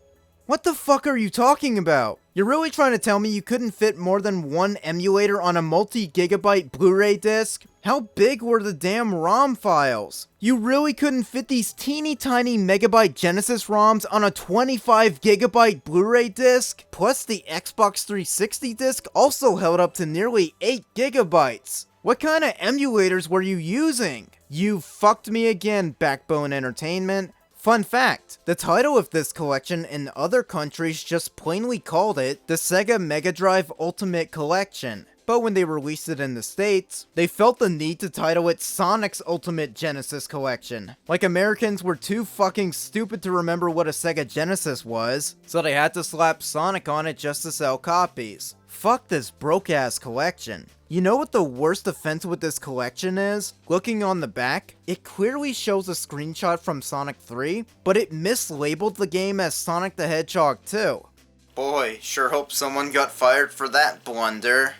What the fuck are you talking about? You're really trying to tell me you couldn't fit more than one emulator on a multi-gigabyte Blu-ray disc? How big were the damn ROM files? You really couldn't fit these teeny tiny megabyte Genesis ROMs on a 25 gigabyte Blu-ray disc? Plus the Xbox 360 disc also held up to nearly 8 gigabytes. What kind of emulators were you using? You fucked me again, Backbone Entertainment. Fun fact, the title of this collection in other countries just plainly called it the Sega Mega Drive Ultimate Collection. But when they released it in the States, they felt the need to title it Sonic's Ultimate Genesis Collection. Like Americans were too fucking stupid to remember what a Sega Genesis was, so they had to slap Sonic on it just to sell copies. Fuck this broke-ass collection. You know what the worst offense with this collection is? Looking on the back, it clearly shows a screenshot from Sonic 3, but it mislabeled the game as Sonic the Hedgehog 2. Boy, sure hope someone got fired for that blunder.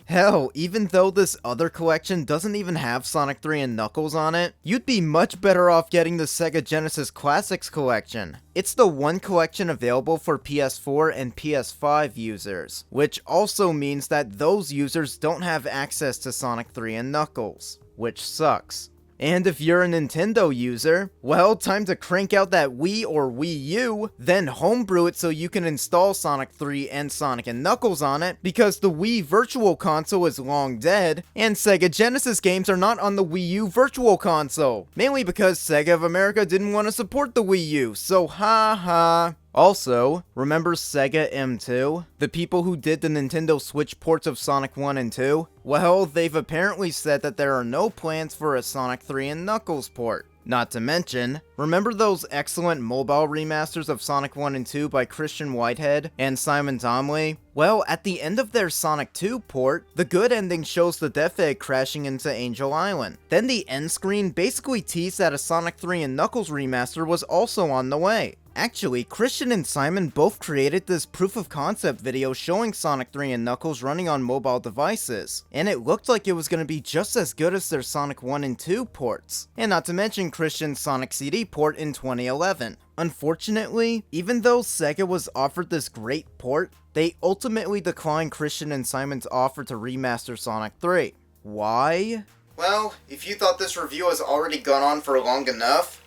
Hell, even though this other collection doesn't even have Sonic 3 and Knuckles on it, you'd be much better off getting the Sega Genesis Classics collection. It's the one collection available for PS4 and PS5 users, which also means that those users don't have access to Sonic 3 and Knuckles, which sucks. And if you're a Nintendo user, well, time to crank out that Wii or Wii U, then homebrew it so you can install Sonic 3 and Sonic and Knuckles on it, because the Wii Virtual Console is long dead, and Sega Genesis games are not on the Wii U Virtual Console, mainly because Sega of America didn't want to support the Wii U, so ha ha. Also, remember Sega M2? The people who did the Nintendo Switch ports of Sonic 1 and 2? Well, they've apparently said that there are no plans for a Sonic 3 and Knuckles port. Not to mention, remember those excellent mobile remasters of Sonic 1 and 2 by Christian Whitehead and Simon Tomley? Well, at the end of their Sonic 2 port, the good ending shows the Death Egg crashing into Angel Island. Then the end screen basically teased that a Sonic 3 and Knuckles remaster was also on the way. Actually, Christian and Simon both created this proof of concept video showing Sonic 3 and Knuckles running on mobile devices, and it looked like it was going to be just as good as their Sonic 1 and 2 ports, and not to mention Christian's Sonic CD port in 2011. Unfortunately, even though Sega was offered this great port, they ultimately declined Christian and Simon's offer to remaster Sonic 3. Why? Well, if you thought this review has already gone on for long enough,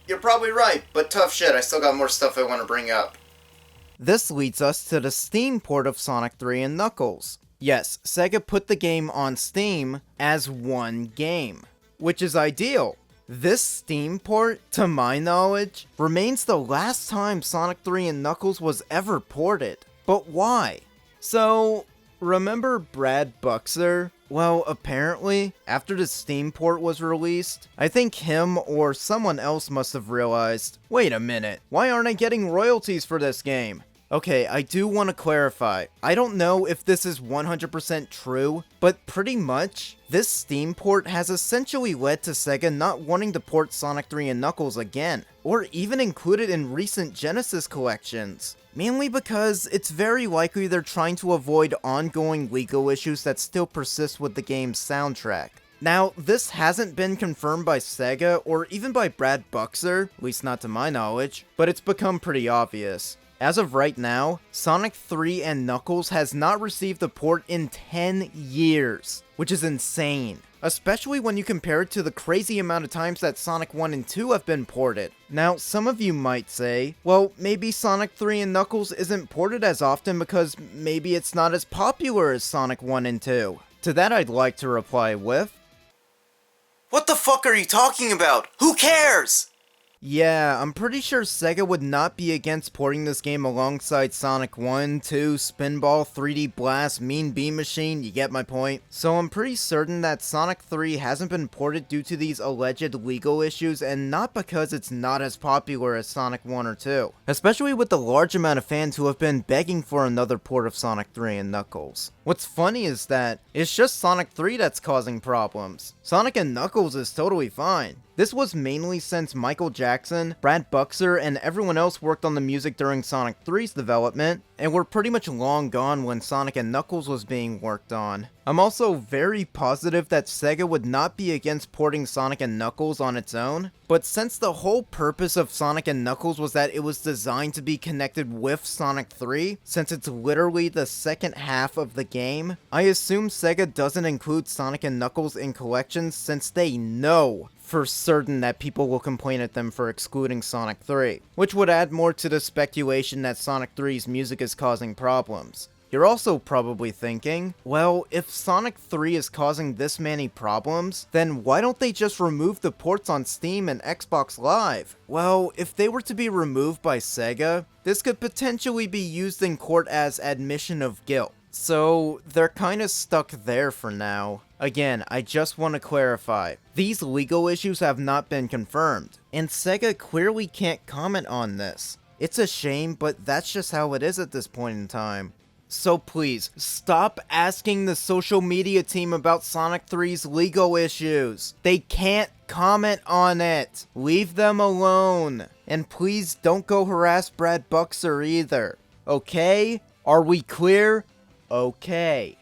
you're probably right, but tough shit, I still got more stuff I want to bring up. This leads us to the Steam port of Sonic 3 and Knuckles. Yes, Sega put the game on Steam as one game, which is ideal. This Steam port, to my knowledge, remains the last time Sonic 3 and Knuckles was ever ported. But why? So, remember Brad Buxer? Well, apparently, after the Steam port was released, I think him or someone else must have realized, wait a minute, why aren't I getting royalties for this game? Okay, I do want to clarify. I don't know if this is 100% true, but pretty much, this Steam port has essentially led to Sega not wanting to port Sonic 3 and Knuckles again, or even include it in recent Genesis collections. Mainly because it's very likely they're trying to avoid ongoing legal issues that still persist with the game's soundtrack. Now, this hasn't been confirmed by Sega or even by Brad Buxer, at least not to my knowledge, but it's become pretty obvious. As of right now, Sonic 3 and Knuckles has not received a port in 10 years, which is insane. Especially when you compare it to the crazy amount of times that Sonic 1 and 2 have been ported. Now, some of you might say, well, maybe Sonic 3 and Knuckles isn't ported as often because maybe it's not as popular as Sonic 1 and 2. To that I'd like to reply with, what the fuck are you talking about? Who cares? Yeah, I'm pretty sure Sega would not be against porting this game alongside Sonic 1, 2, Spinball, 3D Blast, Mean Bean Machine, you get my point. So I'm pretty certain that Sonic 3 hasn't been ported due to these alleged legal issues and not because it's not as popular as Sonic 1 or 2. Especially with the large amount of fans who have been begging for another port of Sonic 3 and Knuckles. What's funny is that it's just Sonic 3 that's causing problems. Sonic and Knuckles is totally fine. This was mainly since Michael Jackson, Brad Buxer, and everyone else worked on the music during Sonic 3's development, and were pretty much long gone when Sonic and Knuckles was being worked on. I'm also very positive that Sega would not be against porting Sonic and Knuckles on its own, but since the whole purpose of Sonic and Knuckles was that it was designed to be connected with Sonic 3, since it's literally the second half of the game, I assume Sega doesn't include Sonic and Knuckles in collections since they know for certain that people will complain at them for excluding Sonic 3, which would add more to the speculation that Sonic 3's music is causing problems. You're also probably thinking, well, if Sonic 3 is causing this many problems, then why don't they just remove the ports on Steam and Xbox Live? Well, if they were to be removed by Sega, this could potentially be used in court as admission of guilt. So, they're kinda stuck there for now. Again, I just want to clarify, these legal issues have not been confirmed, and Sega clearly can't comment on this. It's a shame, but that's just how it is at this point in time. So please, stop asking the social media team about Sonic 3's legal issues. They can't comment on it. Leave them alone. And please don't go harass Brad Buxer either. Okay? Are we clear? Okay.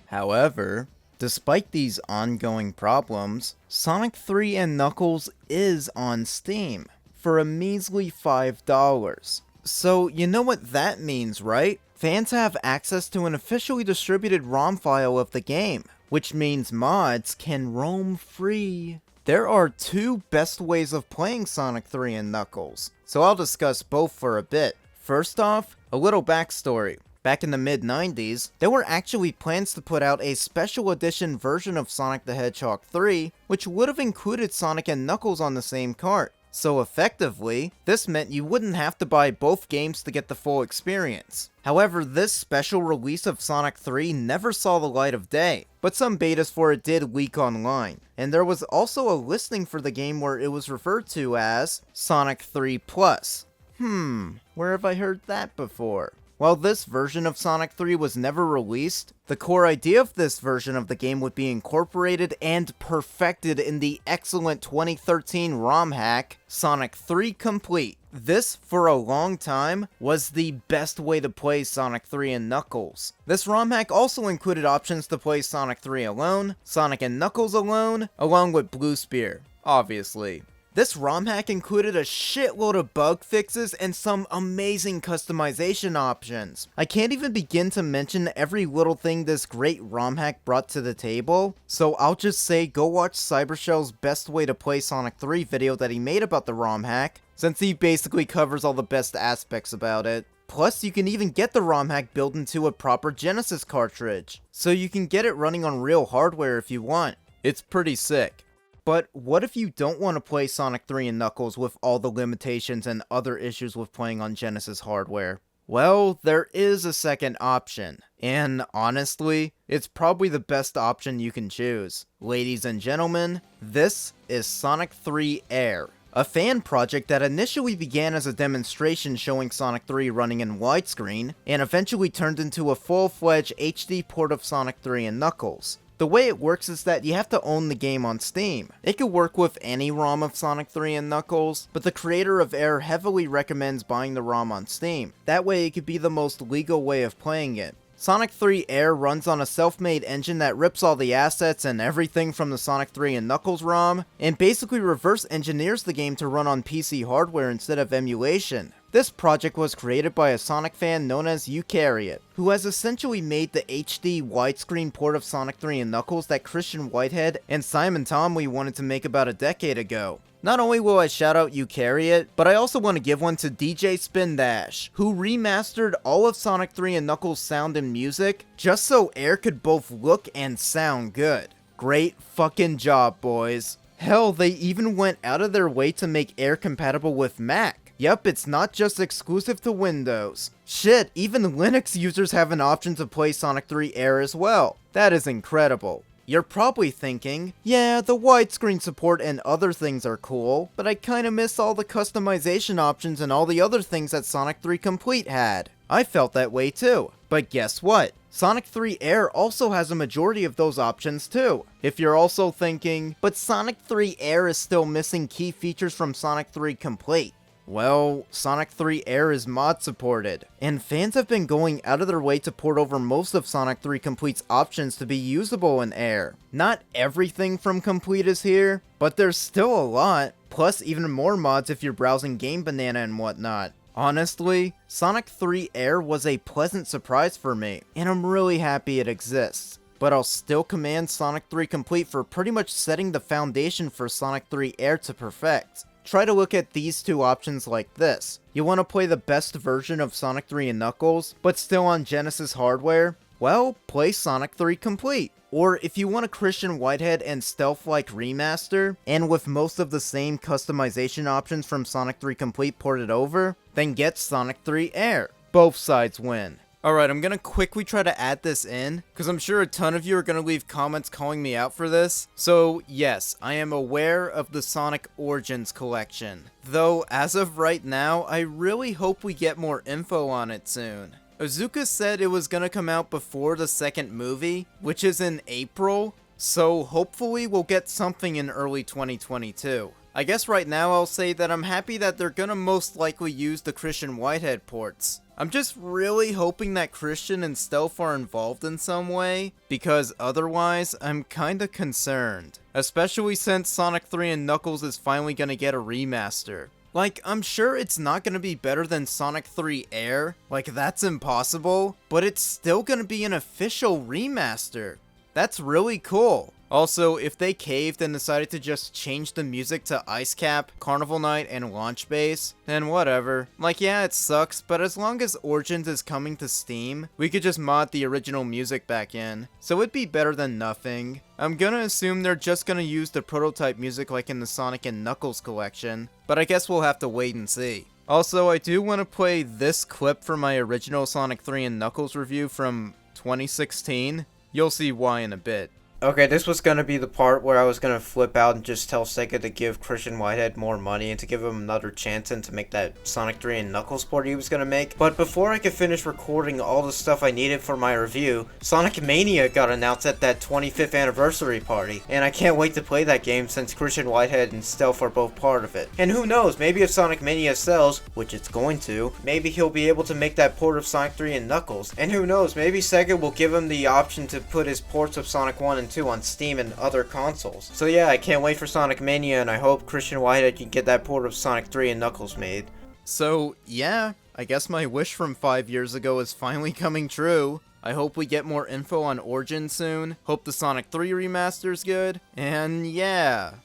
However, despite these ongoing problems, Sonic 3 and Knuckles is on Steam for a measly $5. So you know what that means, right? Fans have access to an officially distributed ROM file of the game, which means mods can roam free. There are two best ways of playing Sonic 3 and Knuckles, so I'll discuss both for a bit. First off, a little backstory. Back in the mid-90s, there were actually plans to put out a special edition version of Sonic the Hedgehog 3, which would have included Sonic and Knuckles on the same cart. So effectively, this meant you wouldn't have to buy both games to get the full experience. However, this special release of Sonic 3 never saw the light of day, but some betas for it did leak online, and there was also a listing for the game where it was referred to as Sonic 3 Plus. Where have I heard that before? While this version of Sonic 3 was never released, the core idea of this version of the game would be incorporated and perfected in the excellent 2013 ROM hack, Sonic 3 Complete. This, for a long time, was the best way to play Sonic 3 and Knuckles. This ROM hack also included options to play Sonic 3 alone, Sonic and Knuckles alone, along with Blue Spear, obviously. This ROM hack included a shitload of bug fixes and some amazing customization options. I can't even begin to mention every little thing this great ROM hack brought to the table, so I'll just say go watch Cybershell's best way to play Sonic 3 video that he made about the ROM hack, since he basically covers all the best aspects about it. Plus, you can even get the ROM hack built into a proper Genesis cartridge, so you can get it running on real hardware if you want. It's pretty sick. But what if you don't want to play Sonic 3 and Knuckles with all the limitations and other issues with playing on Genesis hardware? Well, there is a second option, and honestly, it's probably the best option you can choose. Ladies and gentlemen, this is Sonic 3 A.I.R, a fan project that initially began as a demonstration showing Sonic 3 running in widescreen, and eventually turned into a full-fledged HD port of Sonic 3 and Knuckles. The way it works is that you have to own the game on Steam. It could work with any ROM of Sonic 3 and Knuckles, but the creator of A.I.R heavily recommends buying the ROM on Steam. That way it could be the most legal way of playing it. Sonic 3 A.I.R runs on a self-made engine that rips all the assets and everything from the Sonic 3 and Knuckles ROM, and basically reverse engineers the game to run on PC hardware instead of emulation. This project was created by a Sonic fan known as A.I.R, who has essentially made the HD widescreen port of Sonic 3 and Knuckles that Christian Whitehead and Simon Tomley wanted to make about a decade ago. Not only will I shout out A.I.R, but I also want to give one to DJ Spin Dash, who remastered all of Sonic 3 and Knuckles' sound and music, just so A.I.R could both look and sound good. Great fucking job, boys. Hell, they even went out of their way to make A.I.R compatible with Mac. Yep, it's not just exclusive to Windows. Shit, even Linux users have an option to play Sonic 3 A.I.R as well. That is incredible. You're probably thinking, yeah, the widescreen support and other things are cool, but I kinda miss all the customization options and all the other things that Sonic 3 Complete had. I felt that way too. But guess what? Sonic 3 Air also has a majority of those options too. If you're also thinking, but Sonic 3 Air is still missing key features from Sonic 3 Complete. Well, Sonic 3 Air is mod supported, and fans have been going out of their way to port over most of Sonic 3 Complete's options to be usable in Air. Not everything from Complete is here, but there's still a lot, plus even more mods if you're browsing Game Banana and whatnot. Honestly, Sonic 3 Air was a pleasant surprise for me, and I'm really happy it exists. But I'll still commend Sonic 3 Complete for pretty much setting the foundation for Sonic 3 Air to perfect. Try to look at these two options like this. You want to play the best version of Sonic 3 and Knuckles, but still on Genesis hardware? Well, play Sonic 3 Complete. Or if you want a Christian Whitehead and Stealth-like remaster, and with most of the same customization options from Sonic 3 Complete ported over, then get Sonic 3 Air. Both sides win. Alright, I'm gonna quickly try to add this in, because I'm sure a ton of you are gonna leave comments calling me out for this. So yes, I am aware of the Sonic Origins collection. Though, as of right now, I really hope we get more info on it soon. Ozuka said it was gonna come out before the second movie, which is in April, so hopefully we'll get something in early 2022. I guess right now I'll say that I'm happy that they're gonna most likely use the Christian Whitehead ports. I'm just really hoping that Christian and Stealth are involved in some way, because otherwise I'm kinda concerned. Especially since Sonic 3 and Knuckles is finally gonna get a remaster. Like, I'm sure it's not gonna be better than Sonic 3 Air, like that's impossible, but it's still gonna be an official remaster. That's really cool. Also, if they caved and decided to just change the music to Ice Cap, Carnival Night, and Launch Base, then whatever. Like, yeah, it sucks, but as long as Origins is coming to Steam, we could just mod the original music back in. So it'd be better than nothing. I'm gonna assume they're just gonna use the prototype music like in the Sonic and Knuckles collection, but I guess we'll have to wait and see. Also, I do want to play this clip from my original Sonic 3 and Knuckles review from 2016. You'll see why in a bit. Okay, this was gonna be the part where I was gonna flip out and just tell Sega to give Christian Whitehead more money and to give him another chance and to make that Sonic 3 and Knuckles port he was gonna make. But before I could finish recording all the stuff I needed for my review, Sonic Mania got announced at that 25th anniversary party, and I can't wait to play that game since Christian Whitehead and Stealth are both part of it. And who knows, maybe if Sonic Mania sells, which it's going to, maybe he'll be able to make that port of Sonic 3 and Knuckles. And who knows, maybe Sega will give him the option to put his ports of Sonic 1 and 2 on Steam and other consoles. So yeah, I can't wait for Sonic Mania, and I hope Christian Whitehead can get that port of Sonic 3 and Knuckles made. So yeah, I guess my wish from 5 years ago is finally coming true. I hope we get more info on Origins soon, hope the Sonic 3 remaster's good, and yeah.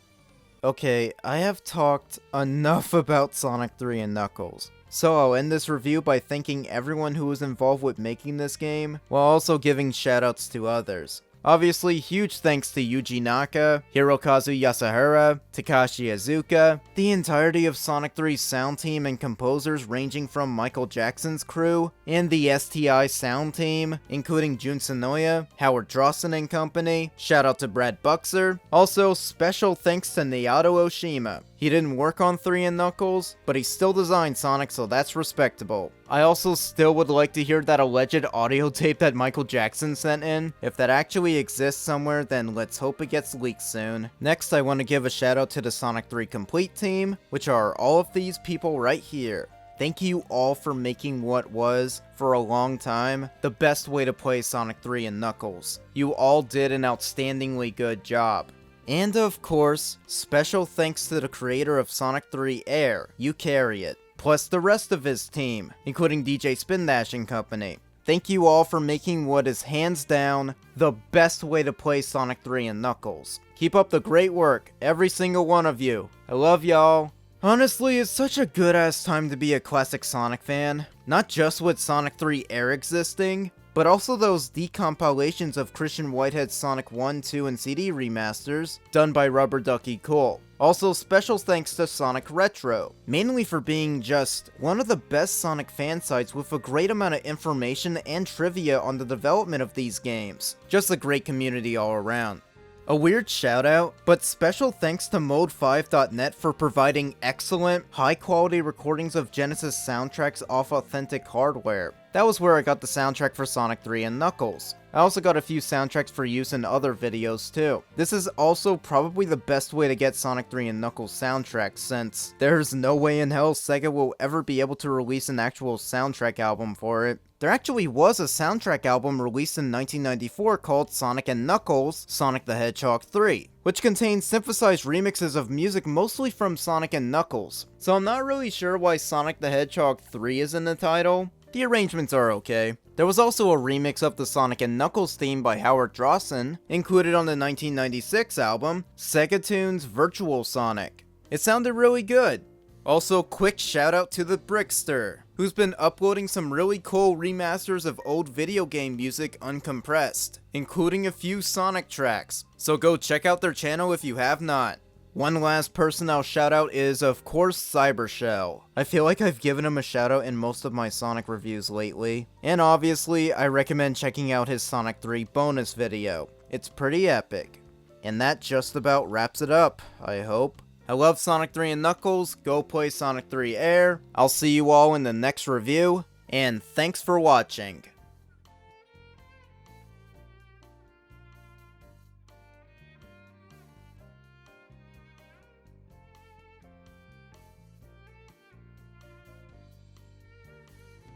Okay, I have talked enough about Sonic 3 and Knuckles. So I'll end this review by thanking everyone who was involved with making this game, while also giving shoutouts to others. Obviously, huge thanks to Yuji Naka, Hirokazu Yasuhara, Takashi Iizuka, the entirety of Sonic 3's sound team and composers ranging from Michael Jackson's crew, and the STI sound team, including Jun Sonoya, Howard Drossen and company. Shout out to Brad Buxer. Also, special thanks to Naoto Oshima. He didn't work on 3 and Knuckles, but he still designed Sonic, so that's respectable. I also still would like to hear that alleged audio tape that Michael Jackson sent in. If that actually exists somewhere, then let's hope it gets leaked soon. Next, I want to give a shout out to the Sonic 3 Complete team, which are all of these people right here. Thank you all for making what was, for a long time, the best way to play Sonic 3 and Knuckles. You all did an outstandingly good job. And of course, special thanks to the creator of Sonic 3 Air, Eukaryote, plus the rest of his team, including DJ Spin Dash and company. Thank you all for making what is hands down the best way to play Sonic 3 and Knuckles. Keep up the great work, every single one of you. I love y'all. Honestly, it's such a good ass time to be a classic Sonic fan. Not just with Sonic 3 Air existing, but also those decompilations of Christian Whitehead's Sonic 1, 2, and CD remasters, done by Rubber Ducky Cole. Also, special thanks to Sonic Retro, mainly for being just one of the best Sonic fan sites with a great amount of information and trivia on the development of these games. Just a great community all around. A weird shout out, but special thanks to Mode5.net for providing excellent, high quality recordings of Genesis soundtracks off authentic hardware. That was where I got the soundtrack for Sonic 3 and Knuckles. I also got a few soundtracks for use in other videos too. This is also probably the best way to get Sonic 3 and Knuckles soundtracks, since there's no way in hell Sega will ever be able to release an actual soundtrack album for it. There actually was a soundtrack album released in 1994 called Sonic and Knuckles, Sonic the Hedgehog 3, which contains synthesized remixes of music mostly from Sonic and Knuckles. So I'm not really sure why Sonic the Hedgehog 3 is in the title. The arrangements are okay. There was also a remix of the Sonic and Knuckles theme by Howard Drawson, included on the 1996 album, Sega Tunes Virtual Sonic. It sounded really good. Also, quick shout out to the Brickster, who's been uploading some really cool remasters of old video game music uncompressed, including a few Sonic tracks, so go check out their channel if you have not. One last person I'll shout out is, of course, Cybershell. I feel like I've given him a shout out in most of my Sonic reviews lately. And obviously, I recommend checking out his Sonic 3 bonus video. It's pretty epic. And that just about wraps it up, I hope. I love Sonic 3 and Knuckles, go play Sonic 3 A.I.R. I'll see you all in the next review, and thanks for watching.